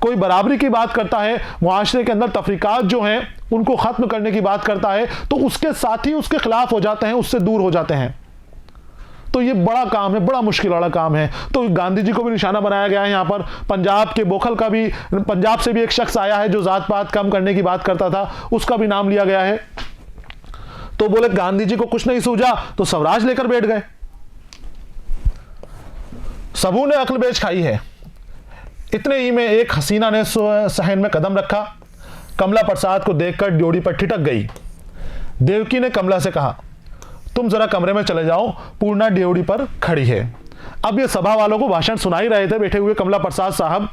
S1: कोई बराबरी की बात करता है, मुआशरे के अंदर तफरीकात जो हैं उनको खत्म करने की बात करता है, तो उसके साथी उसके खिलाफ हो जाते हैं, उससे दूर हो जाते हैं। तो ये बड़ा काम है, बड़ा मुश्किल वाला काम है। तो गांधी जी को भी निशाना बनाया गया है यहाँ पर। पंजाब के बोखल का भी, पंजाब से भी एक शख्स आया है जो जात पात कम करने की बात करता था, उसका भी नाम लिया गया है। तो बोले गांधी जी को कुछ नहीं सूझा तो स्वराज लेकर बैठ गए। सबू ने अक्ल बेच खाई है। इतने ही में एक हसीना ने सहन में कदम रखा, कमला प्रसाद को देखकर ड्योढ़ी पर ठिठक गई। देवकी ने कमला से कहा, तुम जरा कमरे में चले जाओ, पूर्णा ड्योढ़ी पर खड़ी है। अब ये सभा वालों को भाषण सुना ही रहे थे बैठे हुए। कमला प्रसाद साहब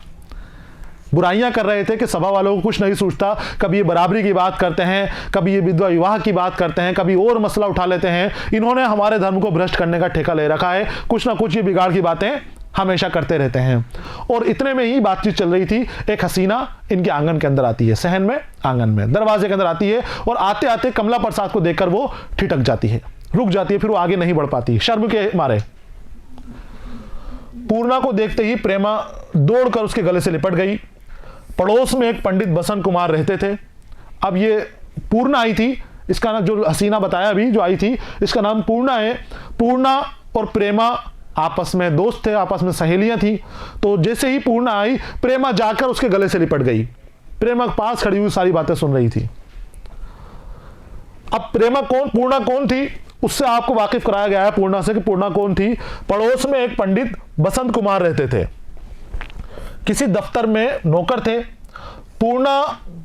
S1: बुराइयां कर रहे थे कि सभा वालों को कुछ नहीं सूझता। कभी ये बराबरी की बात करते हैं, कभी ये विधवा विवाह की बात करते हैं, कभी और मसला उठा लेते हैं। इन्होंने हमारे धर्म को भ्रष्ट करने का ठेका ले रखा है, कुछ ना कुछ ये बिगाड़ की बातें हमेशा करते रहते हैं। और इतने में ही बातचीत चल रही थी, एक हसीना इनके आंगन के अंदर आती है, सहन में, आंगन में, दरवाजे के अंदर आती है और आते आते कमला प्रसाद को देखकर वो ठिठक जाती है, रुक जाती है, फिर वो आगे नहीं बढ़ पाती शर्म के मारे। पूर्णा को देखते ही प्रेमा दौड़कर उसके गले से लिपट गई। पड़ोस में एक पंडित बसंत कुमार रहते थे। अब ये पूर्णा आई थी, इसका नाम जो हसीना बताया अभी जो आई थी, इसका नाम पूर्णा है। पूर्णा और प्रेमा आपस में दोस्त थे, आपस में सहेलियां थी। तो जैसे ही पूर्णा आई, प्रेमा जाकर उसके गले से लिपट गई। प्रेमा के पास खड़ी हुई सारी बातें सुन रही थी। अब पूर्णा कौन थी, उससे आपको वाकिफ कराया गया है पूर्णा से कि पूर्णा कौन थी। पड़ोस में एक पंडित बसंत कुमार रहते थे, किसी दफ्तर में नौकर थे। पूर्णा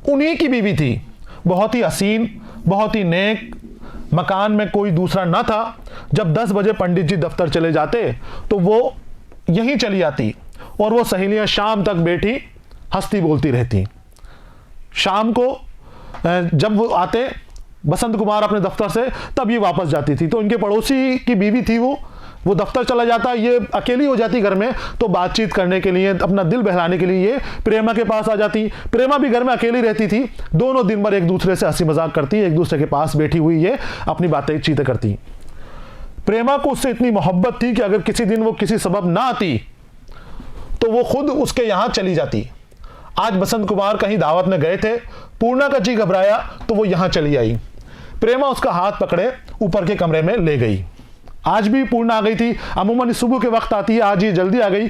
S1: उन्हीं की बीवी थी, बहुत ही हसीन, बहुत ही नेक, मकान में कोई दूसरा न था। जब 10 बजे पंडित जी दफ्तर चले जाते तो वो यहीं चली आती और वो सहेलियां शाम तक बैठी हंसती बोलती रहती। शाम को जब वो आते बसंत कुमार अपने दफ्तर से, तब ये वापस जाती थी। तो इनके पड़ोसी की बीवी थी, वो दफ्तर चला जाता, ये अकेली हो जाती घर में, तो बातचीत करने के लिए, अपना दिल बहलाने के लिए ये प्रेमा के पास आ जाती। प्रेमा भी घर में अकेली रहती थी। दोनों दिन भर एक दूसरे से हंसी मजाक करती, एक दूसरे के पास बैठी हुई ये अपनी बातें चीतें करती। प्रेमा को उससे इतनी मोहब्बत थी कि अगर किसी दिन वो किसी सबब ना आती तो वो खुद उसके यहां चली जाती। आज बसंत कुमार कहीं दावत में गए थे, पूर्णा का जी घबराया तो वो यहां चली आई। प्रेमा उसका हाथ पकड़े ऊपर के कमरे में ले गई। आज भी पूर्णा आ गई थी, अमूमन सुबह के वक्त आती है, आज ये जल्दी आ गई।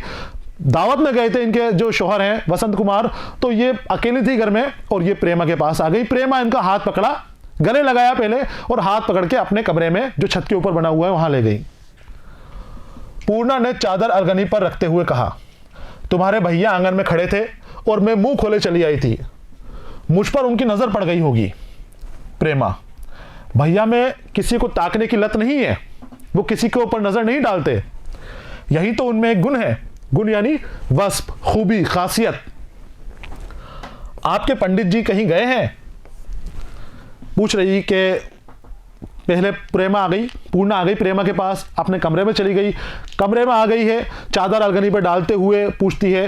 S1: दावत में गए थे इनके जो शौहर हैं बसंत कुमार, तो ये अकेली थी घर में और ये प्रेमा के पास आ गई। प्रेमा इनका हाथ पकड़ा, गले लगाया पहले और हाथ पकड़ के अपने कमरे में जो छत के ऊपर बना हुआ है वहां ले गई। पूर्णा ने चादर अरगनी पर रखते हुए कहा, तुम्हारे भैया आंगन में खड़े थे और मैं मुंह खोले चली आई थी, मुझ पर उनकी नजर पड़ गई होगी। प्रेमा, भैया में किसी को ताकने की लत नहीं है, वो किसी के ऊपर नजर नहीं डालते, यही तो उनमें एक गुण है, गुण यानी वस्फ, खूबी, खासियत। आपके पंडित जी कहीं गए हैं? पूछ रही कि पहले प्रेमा आ गई, पूर्णा आ गई प्रेमा के पास, अपने कमरे में चली गई। कमरे में आ गई है, चादर अलगनी पर डालते हुए पूछती है,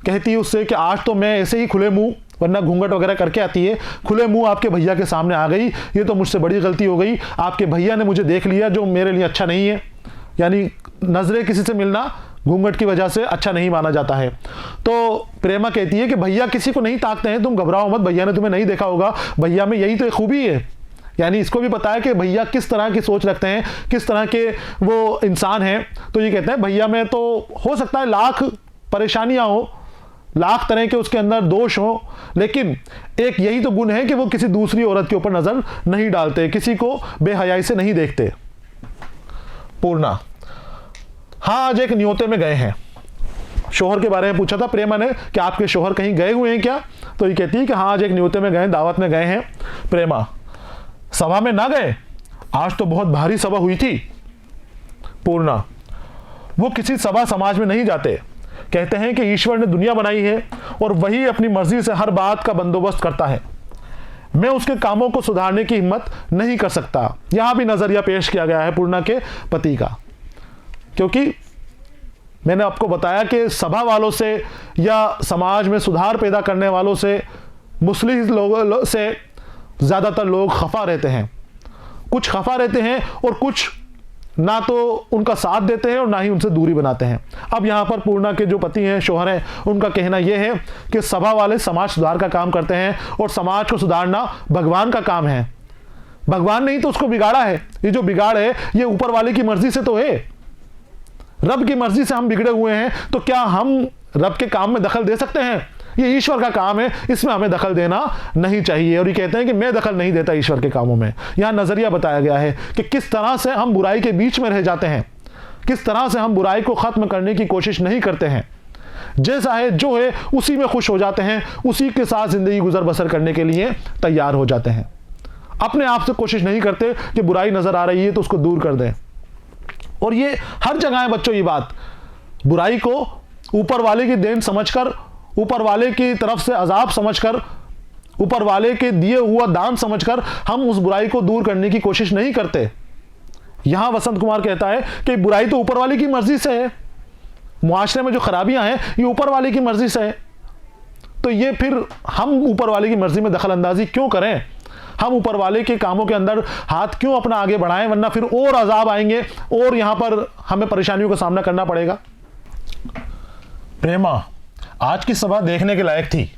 S1: कहती है उससे कि आज तो मैं ऐसे ही खुले मुंह, वरना घूंघट वगैरह करके आती है, खुले मुंह आपके भैया के सामने आ गई। ये तो मुझसे बड़ी गलती हो गई, आपके भैया ने मुझे देख लिया, जो मेरे लिए अच्छा नहीं है। यानी नजरें किसी से मिलना घूंघट की वजह से अच्छा नहीं माना जाता है। तो प्रेमा कहती है कि भैया किसी को नहीं ताकते हैं, तुम घबराओ मत, भैया ने तुम्हें नहीं देखा होगा, भैया में यही तो एक खूबी है। यानी इसको भी पता है कि भैया किस तरह की सोच रखते हैं, किस तरह के वो इंसान हैं। तो ये कहते हैं भैया में तो हो सकता है लाख परेशानियां हो, लाख तरह के उसके अंदर दोष हो, लेकिन एक यही तो गुण है कि वो किसी दूसरी औरत के ऊपर नजर नहीं डालते, किसी को बेहयाई से नहीं देखते। पूर्णा, हाँ आज एक न्योते में गए हैं। शोहर के बारे में पूछा था प्रेमा ने कि आपके शोहर कहीं गए हुए हैं क्या? तो ये कहती है कि हाँ आज एक न्योते में गए, दावत में गए हैं। प्रेमा, सभा में ना गए? आज तो बहुत भारी सभा हुई थी। पूर्णा, वो किसी सभा समाज में नहीं जाते, कहते हैं कि ईश्वर ने दुनिया बनाई है और वही अपनी मर्जी से हर बात का बंदोबस्त करता है, मैं उसके कामों को सुधारने की हिम्मत नहीं कर सकता। यहां भी नजरिया पेश किया गया है पूर्णा के पति का, क्योंकि मैंने आपको बताया कि सभा वालों से या समाज में सुधार पैदा करने वालों से, मुस्लिम लोगों से ज़्यादातर लोग खफा रहते हैं। कुछ खफा रहते हैं और कुछ ना तो उनका साथ देते हैं और ना ही उनसे दूरी बनाते हैं। अब यहाँ पर पूर्णा के जो पति हैं, शौहर हैं, उनका कहना यह है कि सभा वाले समाज सुधार का काम करते हैं और समाज को सुधारना भगवान का काम है। भगवान ने ही तो उसको बिगाड़ा है, ये जो बिगाड़ है ये ऊपर वाले की मर्जी से तो है। रब की मर्जी से हम बिगड़े हुए हैं, तो क्या हम रब के काम में दखल दे सकते हैं? ये ईश्वर का काम है, इसमें हमें दखल देना नहीं चाहिए। और ये कहते हैं कि मैं दखल नहीं देता ईश्वर के कामों में। यहां नजरिया बताया गया है कि किस तरह से हम बुराई के बीच में रह जाते हैं, किस तरह से हम बुराई को खत्म करने की कोशिश नहीं करते हैं। जैसा है जो है उसी में खुश हो जाते हैं, उसी के साथ ज़िंदगी गुजर बसर करने के लिए तैयार हो जाते हैं। अपने आप से कोशिश नहीं करते कि बुराई नज़र आ रही है तो उसको दूर कर दें। और ये हर जगह है बच्चों, ये बात बुराई को ऊपर वाले की देन समझकर, ऊपर वाले की तरफ से अजाब समझकर, ऊपर वाले के दिए हुआ दान समझकर हम उस बुराई को दूर करने की कोशिश नहीं करते। यहां वसंत कुमार कहता है कि बुराई तो ऊपर वाले की मर्जी से है, मुआशरे में जो खराबियां हैं ये ऊपर वाले की मर्जी से है, तो ये फिर हम ऊपर वाले की मर्जी में दखल अंदाजी क्यों करें? हम ऊपर वाले के कामों के अंदर हाथ क्यों अपना आगे बढ़ाएं? वरना फिर और अजाब आएंगे और यहां पर हमें परेशानियों का सामना करना पड़ेगा। प्रेमा, आज की सभा देखने के लायक थी।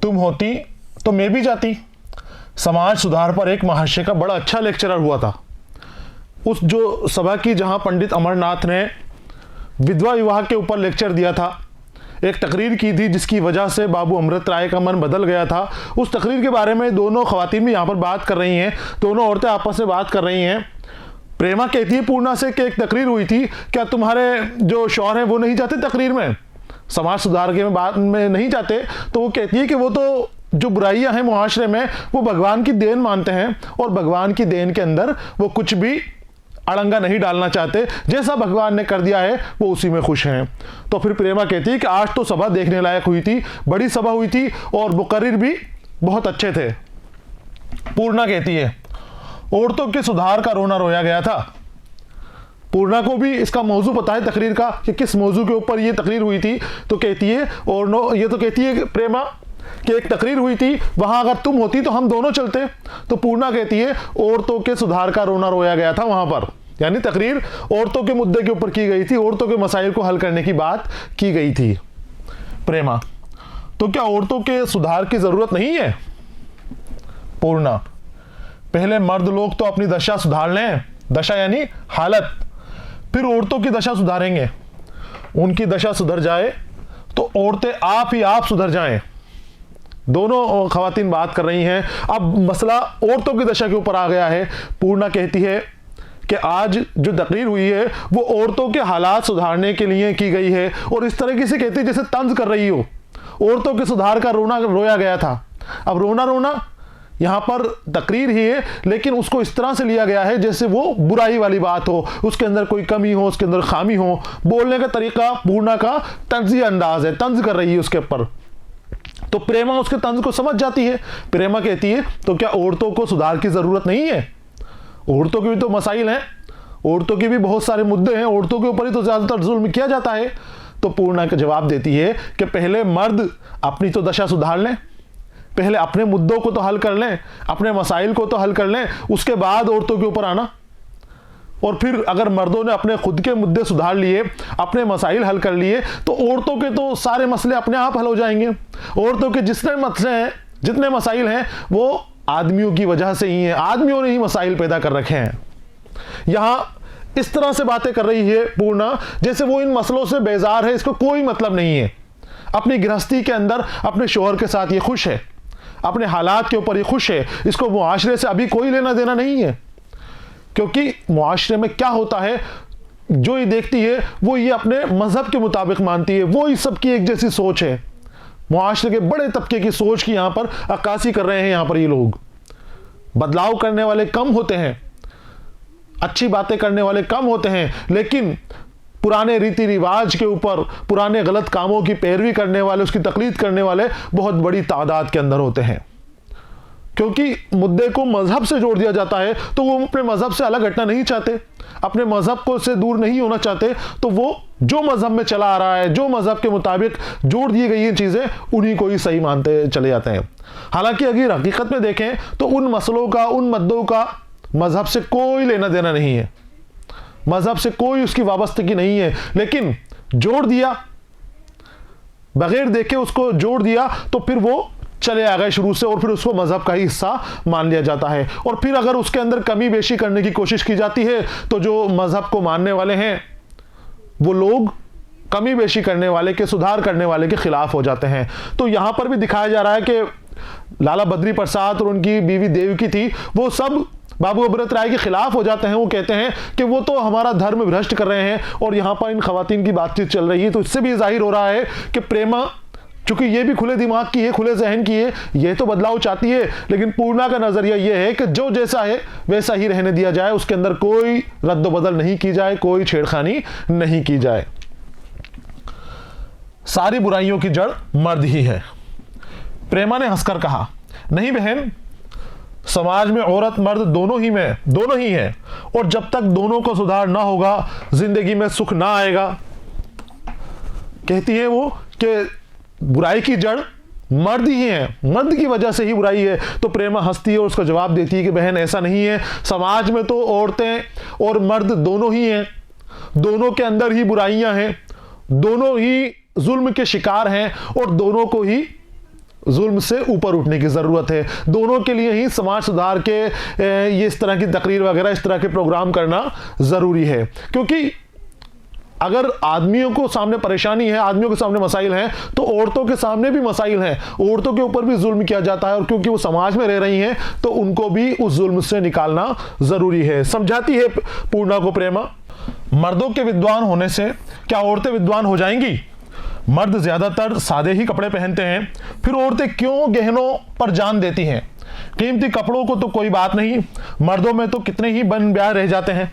S1: तुम होती तो मैं भी जाती। समाज सुधार पर एक महाशय का बड़ा अच्छा लेक्चरर हुआ था। उस जो सभा की जहां पंडित अमरनाथ ने विधवा विवाह के ऊपर लेक्चर दिया था, एक तकरीर की थी जिसकी वजह से बाबू अमृत राय का मन बदल गया था। उस तकरीर के बारे में दोनों खवातीन भी यहाँ पर बात कर रही हैं, दोनों औरतें आपस में बात कर रही हैं। प्रेमा कहती है पूर्णा से कि एक तकरीर हुई थी, क्या तुम्हारे जो शौहर हैं वो नहीं जाते तकरीर में, समाज सुधार के बात में नहीं जाते? तो वो कहती है कि वो तो जो बुराइयां हैं मुआशरे में वो भगवान की देन मानते हैं और भगवान की देन के अंदर वो कुछ भी अड़ंगा नहीं डालना चाहते, जैसा भगवान ने कर दिया है वो उसी में खुश हैं। तो फिर प्रेमा कहती है कि आज तो सभा देखने लायक हुई थी, बड़ी सभा हुई थी और मुकर्रिर भी बहुत अच्छे थे। पूर्णा कहती है औरतों के सुधार का रोना रोया गया था। पूर्णा को भी इसका मौजू पता है तकरीर का कि किस मौजू के ऊपर ये तकरीर हुई थी। तो कहती है और ये तो कहती है प्रेमा कि एक तकरीर हुई थी, वहां अगर तुम होती तो हम दोनों चलते। तो पूर्णा कहती है औरतों के सुधार का रोना रोया गया था वहां पर, यानी तकरीर औरतों के मुद्दे के ऊपर की गई थी, औरतों के मसाइल को हल करने की बात की गई थी। प्रेमा, तो क्या औरतों के सुधार की जरूरत नहीं है? पूर्णा, पहले मर्द लोग तो अपनी दशा सुधार लें, दशा यानी हालत, फिर औरतों की दशा सुधारेंगे। उनकी दशा सुधर जाए तो औरतें आप ही आप सुधर जाएं। दोनों खवातीन बात कर रही हैं। अब मसला औरतों की दशा के ऊपर आ गया है। पूर्णा कहती है कि आज जो तकरीर हुई है वो औरतों के हालात सुधारने के लिए की गई है, और इस तरीके से कहती है जैसे तंज कर रही हो। औरतों के सुधार का रोना रोया गया था। अब रोना यहाँ पर तकरीर ही है, लेकिन उसको इस तरह से लिया गया है जैसे वो बुराई वाली बात हो, उसके अंदर कोई कमी हो, उसके अंदर खामी हो। बोलने का तरीका पूर्णा का तंजी अंदाज है, तंज कर रही है उसके ऊपर। तो प्रेमा उसके तंज को समझ जाती है। प्रेमा कहती है तो क्या औरतों को सुधार की जरूरत नहीं है? औरतों के भी तो मसाइल हैं, औरतों के भी बहुत सारे मुद्दे हैं, औरतों के ऊपर ही तो ज्यादातर जुल्म किया जाता है। तो पूर्णा का जवाब देती है कि पहले मर्द अपनी तो दशा सुधार लें, पहले अपने मुद्दों को तो हल कर लें, अपने मसाइल को तो हल कर लें, उसके बाद औरतों के ऊपर आना। और फिर अगर मर्दों ने अपने खुद के मुद्दे सुधार लिए, अपने मसाइल हल कर लिए, तो औरतों के तो सारे मसले अपने आप हल हो जाएंगे। औरतों के जितने मसले हैं, जितने मसाइल हैं, वो आदमियों की वजह से ही है, आदमियों ने ही मसाइल पैदा कर रखे हैं। यहां इस तरह से बातें कर रही है पूर्णा जैसे वो इन मसलों से बेजार है, इसको कोई मतलब नहीं है। अपनी गृहस्थी के अंदर अपने शोहर के साथ ये खुश है, अपने हालात के ऊपर ये खुश है, इसको मुआशरे से अभी कोई लेना देना नहीं है। क्योंकि मुआशरे में क्या होता है, जो ये देखती है वो ये अपने मजहब के मुताबिक मानती है, वो इस सब की एक जैसी सोच है। मुआशरे के बड़े तबके की सोच की यहां पर अक्कासी कर रहे हैं। यहां पर ये लोग बदलाव करने वाले कम होते हैं, अच्छी बातें करने वाले कम होते हैं, लेकिन पुराने रीति रिवाज के ऊपर, पुराने गलत कामों की पैरवी करने वाले, उसकी तकलीद करने वाले बहुत बड़ी तादाद के अंदर होते हैं। क्योंकि मुद्दे को मजहब से जोड़ दिया जाता है तो वो अपने मजहब से अलग हटना नहीं चाहते, अपने मजहब को से दूर नहीं होना चाहते, तो वो जो मजहब में चला आ रहा है, जो मजहब के मुताबिक जोड़ दी गई ये चीजें, उन्हीं को ही सही मानते चले जाते हैं। हालांकि अगर हकीकत में देखें तो उन मसलों का, उन मुद्दों का मजहब से कोई लेना देना नहीं है, मजहब से कोई उसकी वाबस्तगी नहीं है, लेकिन जोड़ दिया, बगैर देखे उसको जोड़ दिया, तो फिर वो चले आ गए शुरू से, और फिर उसको मजहब का ही हिस्सा मान लिया जाता है। और फिर अगर उसके अंदर कमी बेशी करने की कोशिश की जाती है तो जो मजहब को मानने वाले हैं वो लोग कमी बेशी करने वाले के, सुधार करने वाले के खिलाफ हो जाते हैं। तो यहां पर भी दिखाया जा रहा है कि लाला बद्री प्रसाद और उनकी बीवी देवकी थी, वो सब बाबू अमृत राय के खिलाफ हो जाते हैं। वो कहते हैं कि वो तो हमारा धर्म भ्रष्ट कर रहे हैं और यहाँ पर इन खवातीन की बातचीत चल रही है। तो इससे भी जाहिर हो रहा है कि प्रेमा चूंकि ये भी खुले दिमाग की है, खुले जहन की है, ये तो बदलाव चाहती है, लेकिन पूर्णा का नजरिया ये है कि जो जैसा है वैसा ही रहने दिया जाए, उसके अंदर कोई रद्द-बदल नहीं की जाए, कोई छेड़खानी नहीं की जाए। सारी बुराइयों की जड़ मर्द ही है। प्रेमा ने हंसकर कहा, नहीं बहन, समाज में औरत मर्द दोनों ही है, और जब तक दोनों को सुधार ना होगा जिंदगी में सुख ना आएगा। कहती है वो कि बुराई की जड़ मर्द ही है, मर्द की वजह से ही बुराई है। तो प्रेमा हंसती है और उसका जवाब देती है कि बहन ऐसा नहीं है, समाज में तो औरतें और मर्द दोनों ही हैं, दोनों के अंदर ही बुराइयां हैं, दोनों ही जुल्म के शिकार हैं और दोनों को ही जुल्म से ऊपर उठने की ज़रूरत है। दोनों के लिए ही समाज सुधार के ये इस तरह की तकरीर वगैरह, इस तरह के प्रोग्राम करना ज़रूरी है। क्योंकि अगर आदमियों को सामने परेशानी है, आदमियों के सामने मसाइल हैं, तो औरतों के सामने भी मसाइल हैं, औरतों के ऊपर भी जुल्म किया जाता है, और क्योंकि वो समाज में रह रही हैं तो उनको भी उस जुल्म से निकालना ज़रूरी है। समझाती है पूर्णा को प्रेमा, मर्दों के विद्वान होने से क्या औरतें विद्वान हो जाएंगी? मर्द ज़्यादातर सादे ही कपड़े पहनते हैं, फिर औरतें क्यों गहनों पर जान देती हैं? कीमती कपड़ों को तो कोई बात नहीं, मर्दों में तो कितने ही बन ब्याह रह जाते हैं,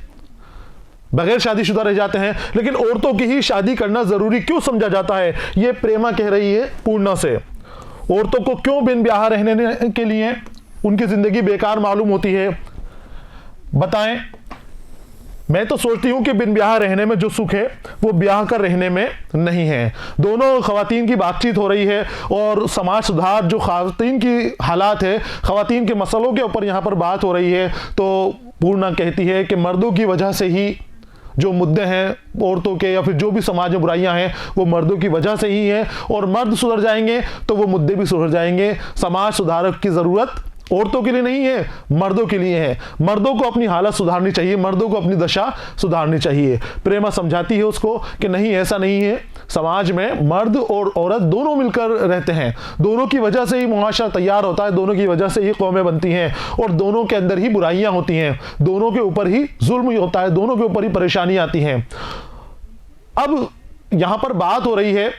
S1: बगैर शादीशुदा रह जाते हैं, लेकिन औरतों की ही शादी करना जरूरी क्यों समझा जाता है? ये प्रेमा कह रही है पूर्णा से। औरतों को क्यों बिन ब्याह रहने के लिए उनकी जिंदगी बेकार मालूम होती है? बताएं। मैं तो सोचती हूं कि बिन ब्याह रहने में जो सुख है वो ब्याह कर रहने में नहीं है। दोनों खवातीन की बातचीत हो रही है और समाज सुधार, जो खवातीन की हालात है, खवातीन के मसलों के ऊपर यहाँ पर बात हो रही है। तो पूर्णा कहती है कि मर्दों की वजह से ही जो मुद्दे हैं औरतों के, या फिर जो भी समाज में बुराइयां हैं, वो मर्दों की वजह से ही है, और मर्द सुधर जाएंगे तो वो मुद्दे भी सुधर जाएंगे। समाज सुधारक की ज़रूरत औरतों के लिए नहीं है, मर्दों के लिए है। मर्दों को अपनी हालत सुधारनी चाहिए, मर्दों को अपनी दशा सुधारनी चाहिए। प्रेमा समझाती है उसको कि नहीं, ऐसा नहीं है, समाज में मर्द और औरत दोनों मिलकर रहते हैं, दोनों की वजह से ही मुआशरा तैयार होता है, दोनों की वजह से ही कौमें बनती हैं, और दोनों के अंदर ही बुराइयां होती हैं, दोनों के ऊपर ही जुल्म होता है, दोनों के ऊपर ही परेशानी आती हैं। अब यहां पर बात हो रही है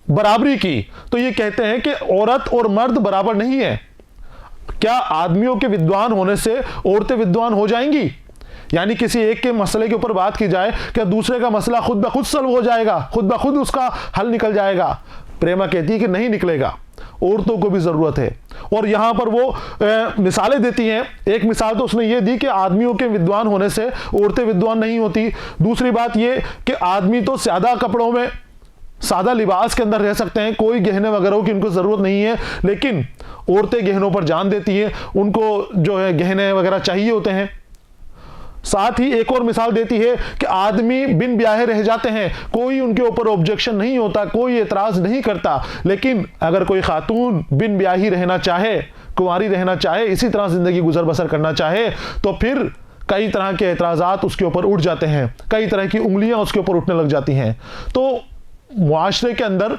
S1: बराबरी की, तो ये कहते हैं कि औरत और मर्द बराबर नहीं है। क्या आदमियों के विद्वान होने से औरतें विद्वान हो जाएंगी? यानी किसी एक के मसले के ऊपर बात की जाए, क्या दूसरे का मसला खुद ब खुद सॉल्व हो जाएगा, खुद ब खुद उसका हल निकल जाएगा? प्रेमा कहती है कि नहीं निकलेगा, औरतों को भी जरूरत है। और यहां पर वो मिसालें देती हैं। एक मिसाल तो उसने ये दी कि आदमियों के विद्वान होने से औरतें विद्वान नहीं होती। दूसरी बात ये कि आदमी तो सादा कपड़ों में, सादा लिबास के अंदर रह सकते हैं, कोई गहने वगैरह की उनको ज़रूरत नहीं है, लेकिन औरतें गहनों पर जान देती हैं, उनको जो है गहने वगैरह चाहिए होते हैं। साथ ही एक और मिसाल देती है कि आदमी बिन ब्याहे रह जाते हैं, कोई उनके ऊपर ऑब्जेक्शन नहीं होता, कोई एतराज़ नहीं करता, लेकिन अगर कोई खातून बिन ब्याही रहना चाहे, कुंवारी रहना चाहे, इसी तरह ज़िंदगी गुजर बसर करना चाहे, तो फिर कई तरह के एतराज़ात उसके ऊपर उठ जाते हैं, कई तरह की उंगलियां उसके ऊपर उठने लग जाती हैं। तो मुआशरे के अंदर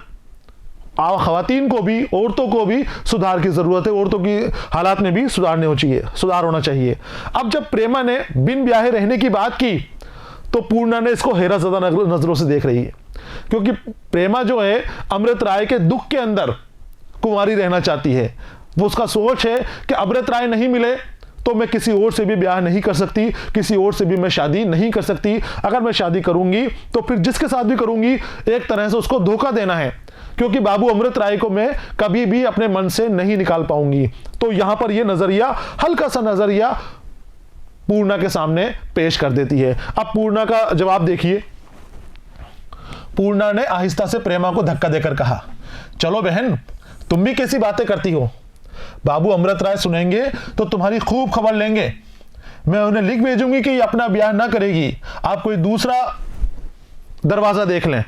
S1: खवातीन को भी, औरतों को भी सुधार की ज़रूरत है, औरतों की हालात में भी सुधार होना चाहिए। अब जब प्रेमा ने बिन ब्याहे रहने की बात की तो पूर्णा ने इसको हैरत ज़दा नज़रों से देख रही है, क्योंकि प्रेमा जो है अमृत राय के दुख के अंदर कुंवारी रहना चाहती है। वो उसका सोच है कि अमृत राय नहीं मिले तो मैं किसी और से भी ब्याह नहीं कर सकती, किसी और से भी मैं शादी नहीं कर सकती। अगर मैं शादी करूंगी तो फिर जिसके साथ भी करूंगी एक तरह से उसको धोखा देना है, क्योंकि बाबू अमृत राय को मैं कभी भी अपने मन से नहीं निकाल पाऊंगी। तो यहां पर यह नजरिया, हल्का सा नजरिया पूर्णा के सामने पेश कर देती है। अब पूर्णा का जवाब देखिए। पूर्णा ने आहिस्ता से प्रेमा को धक्का देकर कहा, चलो बहन, तुम भी कैसी बातें करती हो? बाबू अमृत राय सुनेंगे तो तुम्हारी खूब खबर लेंगे। मैं उन्हें लिख भेजूंगी कि अपना ब्याह ना करेगी, आप कोई दूसरा दरवाजा देख लें।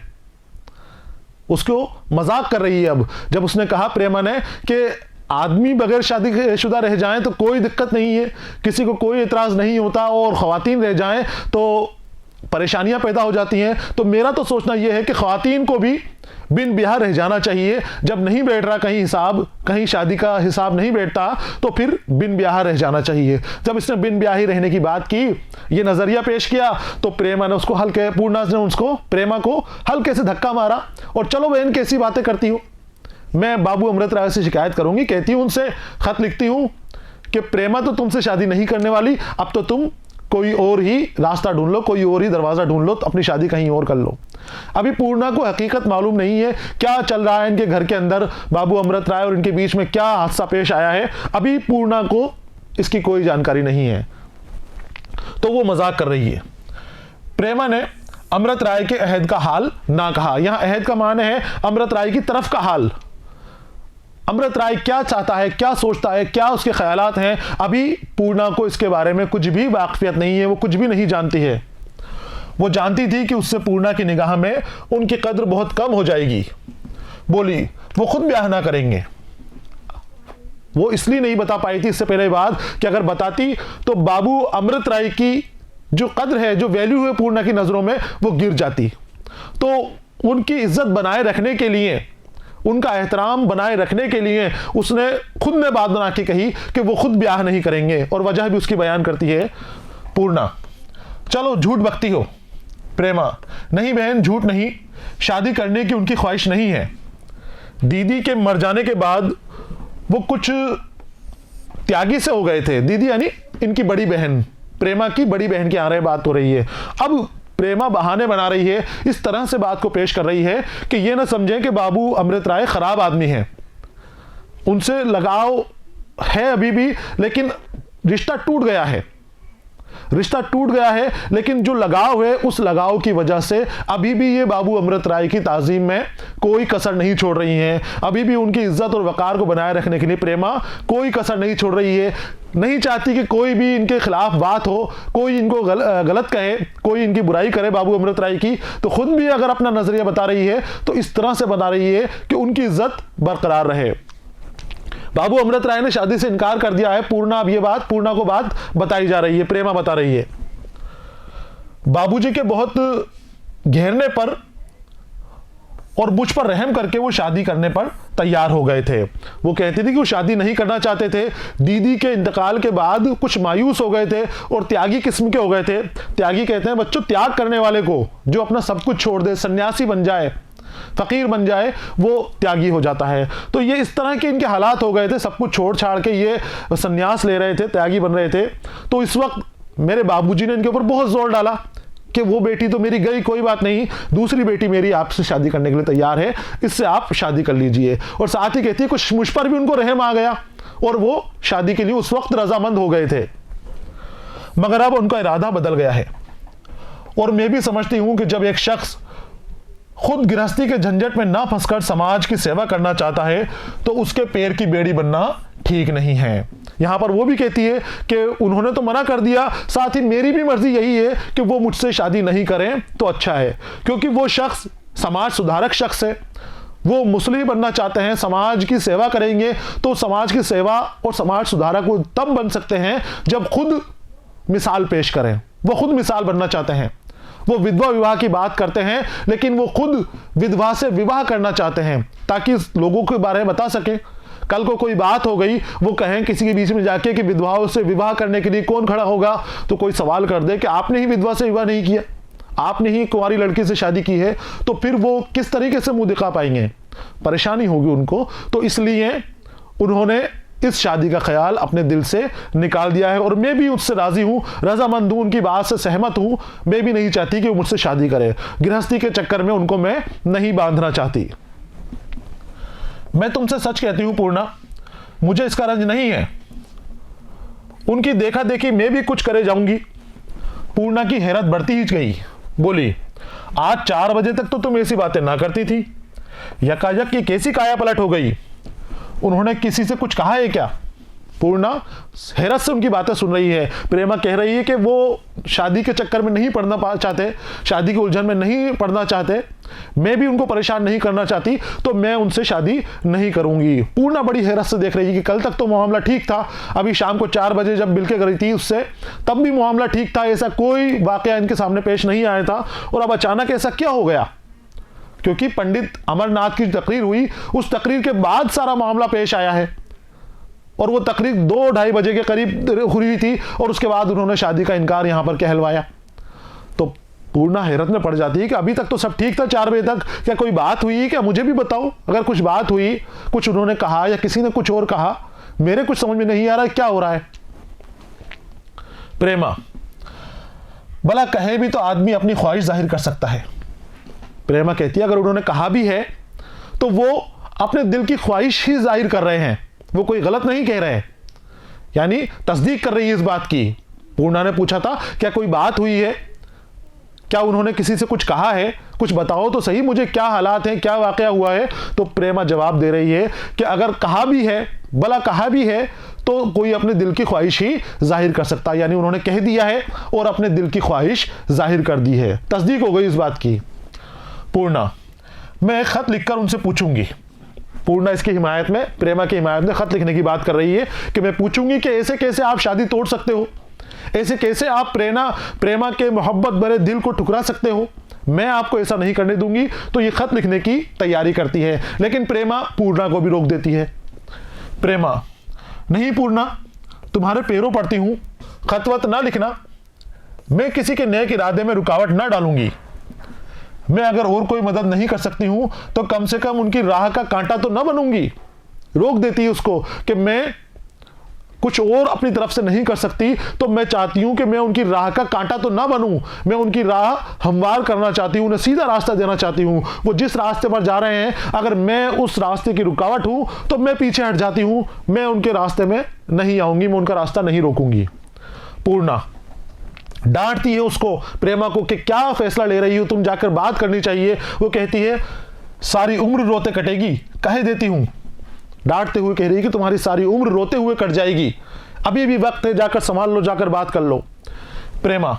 S1: उसको मजाक कर रही है। अब जब उसने कहा प्रेमा ने कि आदमी बगैर शादीशुदा रह जाएं तो कोई दिक्कत नहीं है, किसी को कोई एतराज नहीं होता, और खवातीन रह जाएं तो परेशानियां पैदा हो जाती हैं। तो मेरा तो सोचना यह है कि ख्वातीन को भी बिन ब्याह रह जाना चाहिए। जब नहीं बैठ रहा कहीं हिसाब, कहीं शादी का हिसाब नहीं बैठता, तो फिर बिन ब्याह रह जाना चाहिए। जब इसने बिन ब्याह ही रहने की बात की, ये नजरिया पेश किया, तो प्रेमा ने उसको हल्के, पूर्णा ने उसको, प्रेमा को हल्के से धक्का मारा और चलो बहन कैसी बातें करती हो, मैं बाबू अमृत राय से शिकायत करूंगी, कहती हूं उनसे, खत लिखती हूं कि प्रेमा तो तुमसे शादी नहीं करने वाली, अब तो तुम कोई और ही रास्ता ढूंढ लो, कोई और ही दरवाजा ढूंढ लो, अपनी शादी कहीं और कर लो। अभी पूर्णा को हकीकत मालूम नहीं है क्या चल रहा है इनके घर के अंदर, बाबू अमृत राय और इनके बीच में क्या हादसा पेश आया है, अभी पूर्णा को इसकी कोई जानकारी नहीं है। तो वो मजाक कर रही है। प्रेमा ने अमृत राय के अहद का हाल ना कहा। यहां अहद का माने है अमृत राय की तरफ का हाल। अमृत राय क्या चाहता है, क्या सोचता है, क्या उसके ख्यालात हैं, अभी पूर्णा को इसके बारे में कुछ भी वाकफियत नहीं है, वो कुछ भी नहीं जानती है। वो जानती थी कि उससे पूर्णा की निगाह में उनकी कद्र बहुत कम हो जाएगी। बोली वो खुद ब्याह ना करेंगे। वो इसलिए नहीं बता पाई थी इससे पहले बात कि अगर बताती तो बाबू अमृत राय की जो कद्र है, जो वैल्यू है पूर्णा की नजरों में, वो गिर जाती। तो उनकी इज्जत बनाए रखने के लिए, उनका एहतराम बनाए रखने के लिए उसने खुद ने बात बना के कही कि वो खुद ब्याह नहीं करेंगे, और वजह भी उसकी बयान करती है पूर्णा। चलो झूठ बकती हो प्रेमा। नहीं बहन, झूठ नहीं, शादी करने की उनकी ख्वाहिश नहीं है। दीदी के मर जाने के बाद वो कुछ त्यागी से हो गए थे। दीदी यानी इनकी बड़ी बहन, प्रेमा की बड़ी बहन की आ रहे बात हो रही है। अब प्रेमा बहाने बना रही है, इस तरह से बात को पेश कर रही है कि ये ना समझें कि बाबू अमृत राय खराब आदमी हैं, उनसे लगाव है अभी भी, लेकिन रिश्ता टूट गया है। रिश्ता टूट गया है, लेकिन जो लगाव है उस लगाव की वजह से अभी भी ये बाबू अमृत राय की ताजीम में कोई कसर नहीं छोड़ रही हैं। अभी भी उनकी इज्जत और वकार को बनाए रखने के लिए प्रेमा कोई कसर नहीं छोड़ रही है। नहीं चाहती कि कोई भी इनके खिलाफ बात हो, कोई इनको गलत कहे, कोई इनकी बुराई करे बाबू अमृत राय की। तो खुद भी अगर अपना नजरिया बता रही है तो इस तरह से बता रही है कि उनकी इज्जत बरकरार रहे। बाबू अमृत राय ने शादी से इनकार कर दिया है। पूर्णा, अब ये बात पूर्णा को बात बताई जा रही है, प्रेमा बता रही है। बाबूजी के बहुत घेरने पर और मुझ पर रहम करके वो शादी करने पर तैयार हो गए थे। वो कहती थी कि वो शादी नहीं करना चाहते थे। दीदी के इंतकाल के बाद कुछ मायूस हो गए थे और त्यागी किस्म के हो गए थे। त्यागी कहते हैं बच्चों त्याग करने वाले को, जो अपना सब कुछ छोड़ दे, सन्यासी बन जाए, फकीर बन जाए, वो त्यागी हो जाता है। तो ये इस तरह के इनके हालात हो गए थे, सब कुछ छोड़ छाड़ के ये सन्यास ले रहे थे, त्यागी बन रहे थे। तो इस वक्त मेरे बाबूजी ने इनके ऊपर बहुत जोर डाला कि वो बेटी तो मेरी गई, कोई बात नहीं, दूसरी बेटी मेरी आपसे शादी करने के लिए तैयार है, इससे आप शादी कर लीजिए। और साथ ही कहती है कुछ मुझ पर भी उनको रहम आ गया और वो शादी के लिए उस वक्त रजामंद हो गए थे। मगर अब उनका इरादा बदल गया है। और मैं भी समझती हूं कि जब एक शख्स खुद गृहस्थी के झंझट में ना फंसकर समाज की सेवा करना चाहता है तो उसके पैर की बेड़ी बनना ठीक नहीं है। यहां पर वो भी कहती है कि उन्होंने तो मना कर दिया, साथ ही मेरी भी मर्जी यही है कि वो मुझसे शादी नहीं करें तो अच्छा है, क्योंकि वो शख्स समाज सुधारक शख्स है। वो मुस्लिम बनना चाहते हैं, समाज की सेवा करेंगे। तो समाज की सेवा और समाज सुधारक वो तब बन सकते हैं जब खुद मिसाल पेश करें। वो खुद मिसाल बनना चाहते हैं। वो विधवा विवाह की बात करते हैं, लेकिन वो खुद विधवा से विवाह करना चाहते हैं ताकि लोगों के बारे में बता सकें। कल को कोई बात हो गई, वो कहें किसी के बीच में जाके कि विधवाओं से विवाह करने के लिए कौन खड़ा होगा, तो कोई सवाल कर दे कि आपने ही विधवा से विवाह नहीं किया, आपने ही कुंवारी लड़की से शादी की है, तो फिर वो किस तरीके से मुंह दिखा पाएंगे, परेशानी होगी उनको। तो इसलिए उन्होंने इस शादी का ख्याल अपने दिल से निकाल दिया है। और मैं भी उससे राजी हूं, रजामंद हूं, उनकी बात से सहमत हूं। मैं भी नहीं चाहती कि वो मुझसे शादी करे, गृहस्थी के चक्कर में उनको मैं नहीं बांधना चाहती। मैं तुमसे सच कहती हूं पूर्णा, मुझे इसका रंज नहीं है। उनकी देखा देखी मैं भी कुछ करे जाऊंगी। पूर्णा की हैरत बढ़ती ही गई। बोली आज 4 बजे तक तो तुम ऐसी बातें ना करती थी, यकायक की कैसी काया पलट हो गई? उन्होंने किसी से कुछ कहा है क्या? पूर्णा हैरत से उनकी बातें सुन रही है। प्रेमा कह रही है कि वो शादी के चक्कर में नहीं पड़ना चाहते, शादी की उलझन में नहीं पड़ना चाहते, मैं भी उनको परेशान नहीं करना चाहती, तो मैं उनसे शादी नहीं करूंगी। पूर्णा बड़ी हैरत से देख रही है कि कल तक तो मामला ठीक था, अभी शाम को 4 बजे जब मिलके गई थी उससे तब भी मामला ठीक था, ऐसा कोई वाकया इनके सामने पेश नहीं आया था, और अब अचानक ऐसा क्या हो गया? क्योंकि पंडित अमरनाथ की तकरीर हुई, उस तकरीर के बाद सारा मामला पेश आया है, और वो तकरीर 2-2:30 बजे के करीब हुई थी, और उसके बाद उन्होंने शादी का इनकार यहां पर कहलवाया। तो पूर्णा हैरत में पड़ जाती है कि अभी तक तो सब ठीक था, 4 बजे तक, क्या कोई बात हुई? क्या मुझे भी बताओ, अगर कुछ बात हुई, कुछ उन्होंने कहा या किसी ने कुछ और कहा, मेरे कुछ समझ में नहीं आ रहा है क्या हो रहा है। प्रेमा, भला कहे भी तो आदमी अपनी ख्वाहिश जाहिर कर सकता है। प्रेमा कहती है अगर उन्होंने कहा भी है तो वो अपने दिल की ख्वाहिश ही जाहिर कर रहे हैं, वो कोई गलत नहीं कह रहे हैं, यानी तस्दीक कर रही है इस बात की। पूर्णा ने पूछा था क्या कोई बात हुई है, क्या उन्होंने किसी से कुछ कहा है, कुछ बताओ तो सही मुझे, क्या हालात हैं, क्या वाकया हुआ है। तो प्रेमा जवाब दे रही है कि अगर कहा भी है, भला कहा भी है, तो कोई अपने दिल की ख्वाहिश ही जाहिर कर सकता है, यानी उन्होंने कह दिया है और अपने दिल की ख्वाहिश जाहिर कर दी है, तस्दीक हो गई इस बात की। पूर्णा, मैं खत लिखकर उनसे पूछूंगी। पूर्णा इसकी हिमायत में, प्रेमा की हिमायत में खत लिखने की बात कर रही है कि मैं पूछूंगी कि ऐसे कैसे आप शादी तोड़ सकते हो, ऐसे कैसे आप प्रेमा के मोहब्बत भरे दिल को ठुकरा सकते हो, मैं आपको ऐसा नहीं करने दूंगी। तो ये खत लिखने की तैयारी करती है, लेकिन प्रेमा पूर्णा को भी रोक देती है। प्रेमा, नहीं पूर्णा, तुम्हारे पैरों पड़ती हूं, खत वत ना लिखना, मैं किसी के नेक इरादे में रुकावट ना डालूंगी। मैं अगर और कोई मदद नहीं कर सकती हूं तो कम से कम उनकी राह का कांटा तो ना बनूंगी। रोक देती है उसको कि मैं कुछ और अपनी तरफ से नहीं कर सकती, तो मैं चाहती हूं कि मैं उनकी राह का कांटा तो ना बनूं, मैं उनकी राह हमवार करना चाहती हूं, उन्हें सीधा रास्ता देना चाहती हूं। वो जिस रास्ते पर जा रहे हैं, अगर मैं उस रास्ते की रुकावट हूं तो मैं पीछे हट जाती हूं, मैं उनके रास्ते में नहीं आऊंगी, मैं उनका रास्ता नहीं रोकूंगी। पूर्णा डांटती है उसको, प्रेमा को, कि क्या फैसला ले रही हो तुम, जाकर बात करनी चाहिए। वो कहती है सारी उम्र रोते कटेगी, कह देती हूं, डांटते हुए कह रही है कि तुम्हारी सारी उम्र रोते हुए कट जाएगी, अभी भी वक्त है, जाकर संभाल लो, जाकर बात कर लो। प्रेमा,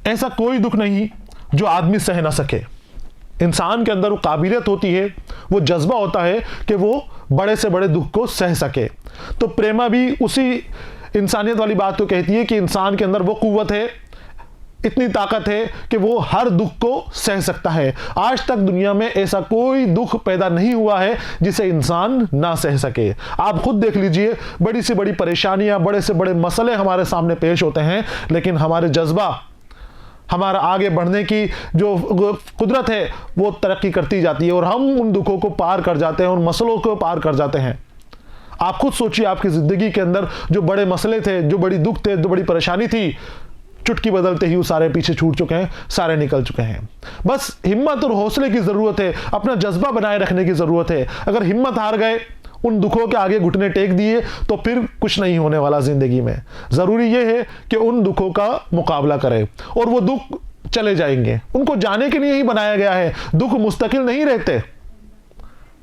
S1: ऐसा कोई दुख नहीं जो आदमी सह ना सके। इंसान के अंदर वो काबिलियत होती है, वो जज्बा होता है कि वो बड़े से बड़े दुख को सह सके। तो प्रेमा भी उसी इंसानियत वाली बात तो कहती है कि इंसान के अंदर वो कुव्वत है, इतनी ताकत है कि वो हर दुख को सह सकता है। आज तक दुनिया में ऐसा कोई दुख पैदा नहीं हुआ है जिसे इंसान ना सह सके। आप खुद देख लीजिए, बड़ी से बड़ी परेशानियां, बड़े से बड़े मसले हमारे सामने पेश होते हैं, लेकिन हमारे जज्बा, हमारा आगे बढ़ने की जो कुदरत है वो तरक्की करती जाती है, और हम उन दुखों को पार कर जाते हैं, उन मसलों को पार कर जाते हैं। आप खुद सोचिए, आपकी जिंदगी के अंदर जो बड़े मसले थे, जो बड़ी दुख थे, जो बड़ी परेशानी थी, चुटकी बदलते ही वो सारे पीछे छूट चुके हैं, सारे निकल चुके हैं। बस हिम्मत और हौसले की जरूरत है, अपना जज्बा बनाए रखने की जरूरत है। अगर हिम्मत हार गए, उन दुखों के आगे घुटने टेक दिए, तो फिर कुछ नहीं होने वाला जिंदगी में। जरूरी यह है कि उन दुखों का मुकाबला करें, और वो दुख चले जाएंगे, उनको जाने के लिए ही बनाया गया है। दुख मुस्तकिल नहीं रहते,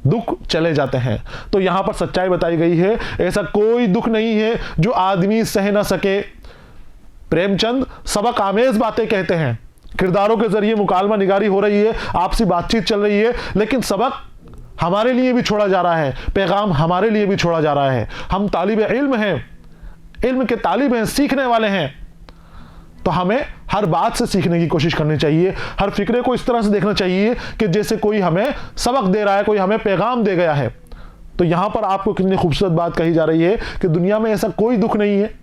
S1: दुख चले जाते हैं। तो यहां पर सच्चाई बताई गई है, ऐसा कोई दुख नहीं है जो आदमी सह ना सके। प्रेमचंद सबक आमेज बातें कहते हैं, किरदारों के जरिए मुकालमा निगारी हो रही है, आपसी बातचीत चल रही है, लेकिन सबक हमारे लिए भी छोड़ा जा रहा है, पैगाम हमारे लिए भी छोड़ा जा रहा है। हम तालिब इल्म हैं, इल्म के तालिब हैं, सीखने वाले हैं, तो हमें हर बात से सीखने की कोशिश करनी चाहिए। हर फिक्रे को इस तरह से देखना चाहिए कि जैसे कोई हमें सबक दे रहा है, कोई हमें पैगाम दे गया है। तो यहां पर आपको कितनी खूबसूरत बात कही जा रही है कि दुनिया में ऐसा कोई दुख नहीं है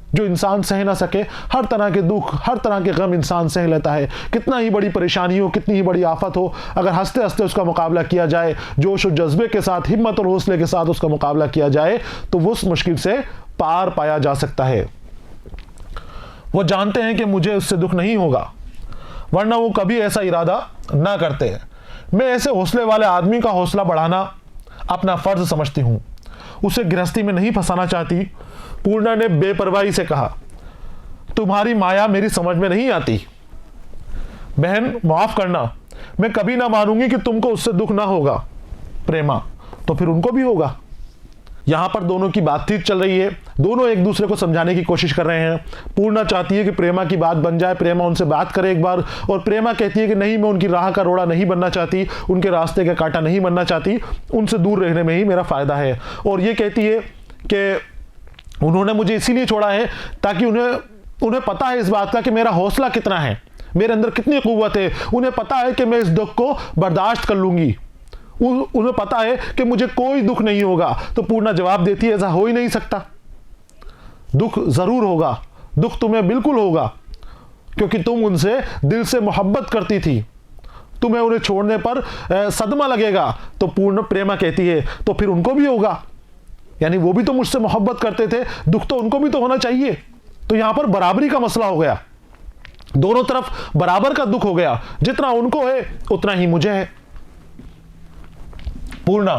S1: जो इंसान सह ना सके। हर तरह के दुख, हर तरह के गम इंसान सह लेता है। कितना ही बड़ी परेशानी हो, कितनी ही बड़ी आफत हो, अगर हंसते हंसते उसका मुकाबला किया जाए, जोश और जज्बे के साथ, हिम्मत और हौसले के साथ उसका मुकाबला किया जाए, तो वो उस मुश्किल से पार पाया जा सकता है। वो जानते हैं कि मुझे उससे दुख नहीं होगा, वरना वो कभी ऐसा इरादा ना करते। मैं ऐसे हौसले वाले आदमी का हौसला बढ़ाना अपना फर्ज समझती हूं, उसे गृहस्थी में नहीं फंसाना चाहती। पूर्णा ने बेपरवाही से कहा, तुम्हारी माया मेरी समझ में नहीं आती। बहन माफ करना, मैं कभी ना मानूंगी कि तुमको उससे दुख ना होगा। प्रेमा, तो फिर उनको भी होगा, यहाँ पर दोनों की बातचीत चल रही है, दोनों एक दूसरे को समझाने की कोशिश कर रहे हैं। पूर्णा चाहती है कि प्रेमा की बात बन जाए, प्रेमा उनसे बात करे एक बार, और प्रेमा कहती है कि नहीं, मैं उनकी राह का रोड़ा नहीं बनना चाहती, उनके रास्ते का कांटा नहीं बनना चाहती, उनसे दूर रहने में ही मेरा फ़ायदा है। और ये कहती है कि उन्होंने मुझे इसीलिए छोड़ा है ताकि उन्हें पता है इस बात का कि मेरा हौसला कितना है, मेरे अंदर कितनी क़ुव्वत है, उन्हें पता है कि मैं इस दुख को बर्दाश्त कर लूँगी, उन्हें पता है कि मुझे कोई दुख नहीं होगा। तो पूर्णा जवाब देती है, ऐसा हो ही नहीं सकता, दुख ज़रूर होगा, दुख तुम्हें बिल्कुल होगा, क्योंकि तुम उनसे दिल से मोहब्बत करती थी, तुम्हें उन्हें छोड़ने पर सदमा लगेगा। तो प्रेमा कहती है तो फिर उनको भी होगा, यानी वो भी तो मुझसे मोहब्बत करते थे, दुख तो उनको भी तो होना चाहिए। तो यहां पर बराबरी का मसला हो गया, दोनों तरफ बराबर का दुख हो गया, जितना उनको है उतना ही मुझे है। पूर्णा,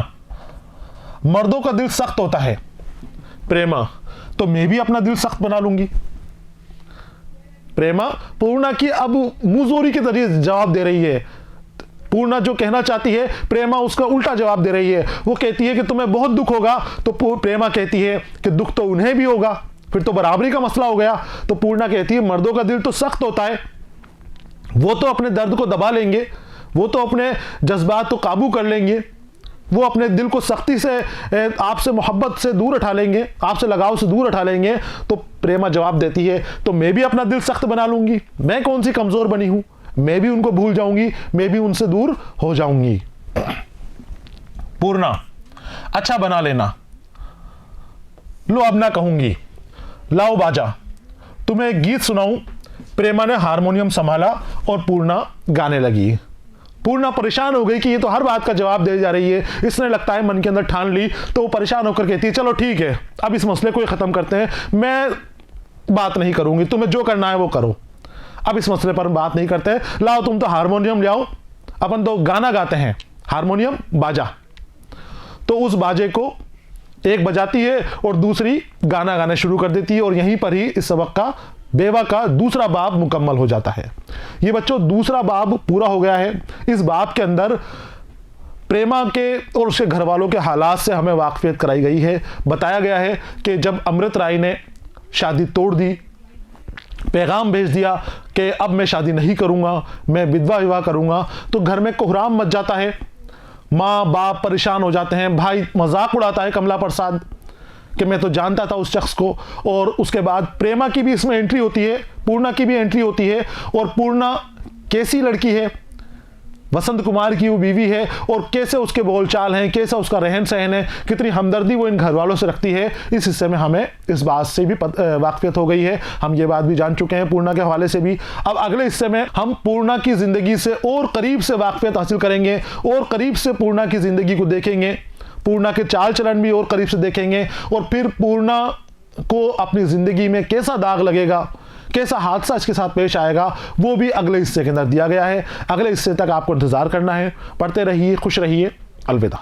S1: मर्दों का दिल सख्त होता है। प्रेमा, तो मैं भी अपना दिल सख्त बना लूंगी। प्रेमा पूर्णा की अब मुंहजोरी के जरिए जवाब दे रही है। पूर्णा जो कहना चाहती है, प्रेमा उसका उल्टा जवाब दे रही है। वो कहती है कि तुम्हें बहुत दुख होगा, तो प्रेमा कहती है कि दुख तो उन्हें भी होगा, फिर तो बराबरी का मसला हो गया। तो पूर्णा कहती है मर्दों का दिल तो सख्त होता है, वो तो अपने दर्द को दबा लेंगे, वो तो अपने जज्बात को काबू कर लेंगे, वो अपने दिल को सख्ती से आपसे मोहब्बत से दूर उठा लेंगे, आपसे लगाव से दूर उठा लेंगे। तो प्रेमा जवाब देती है तो मैं भी अपना दिल सख्त बना लूंगी, मैं कौन सी कमजोर बनी हूं, मैं भी उनको भूल जाऊंगी, मैं भी उनसे दूर हो जाऊंगी। पूर्णा, अच्छा बना लेना, लो अब ना कहूंगी, लाओ बाजा, तुम्हें एक गीत सुनाऊं। प्रेमा ने हारमोनियम संभाला और पूर्णा गाने लगी। पूर्णा परेशान हो गई कि ये तो हर बात का जवाब दे जा रही है, इसने लगता है मन के अंदर ठान ली। तो वो परेशान होकर कहती है चलो ठीक है, अब इस मसले को ख़त्म करते हैं, मैं बात नहीं करूंगी, तुम्हें जो करना है वो करो, अब इस मसले पर बात नहीं करते। लाओ तुम तो हारमोनियम ले आओ, अपन तो गाना गाते हैं, हारमोनियम बाजा। तो उस बाजे को एक बजाती है और दूसरी गाना गाना शुरू कर देती है, और यहीं पर ही इस सबक का, बेवा का दूसरा बाब मुकम्मल हो जाता है। ये बच्चों दूसरा बाब पूरा हो गया है। इस बाब के अंदर प्रेमा के और उसके घर वालों के हालात से हमें वाकफियत कराई गई है। बताया गया है कि जब अमृत राय ने शादी तोड़ दी, पैगाम भेज दिया कि अब मैं शादी नहीं करूंगा, मैं विधवा विवाह करूंगा, तो घर में कोहराम मच जाता है, माँ बाप परेशान हो जाते हैं, भाई मजाक उड़ाता है कमला प्रसाद कि मैं तो जानता था उस शख्स को। और उसके बाद प्रेमा की भी इसमें एंट्री होती है, पूर्णा की भी एंट्री होती है। और पूर्णा कैसी लड़की है, वसंत कुमार की वो बीवी है, और कैसे उसके बोलचाल हैं, कैसा उसका रहन सहन है, कितनी हमदर्दी वो इन घर वालों से रखती है, इस हिस्से में हमें इस बात से भी वाकफियत हो गई है। हम ये बात भी जान चुके हैं पूर्णा के हवाले से भी। अब अगले हिस्से में हम पूर्णा की ज़िंदगी से और करीब से वाकफियत हासिल करेंगे, और करीब से पूर्णा की ज़िंदगी को देखेंगे, पूर्णा के चाल चलन भी और करीब से देखेंगे, और फिर पूर्णा को अपनी ज़िंदगी में कैसा दाग लगेगा, कैसा हादसा इसके साथ पेश आएगा, वो भी अगले हिस्से के अंदर दिया गया है। अगले हिस्से तक आपको इंतज़ार करना है। पढ़ते रहिए, खुश रहिए, अलविदा।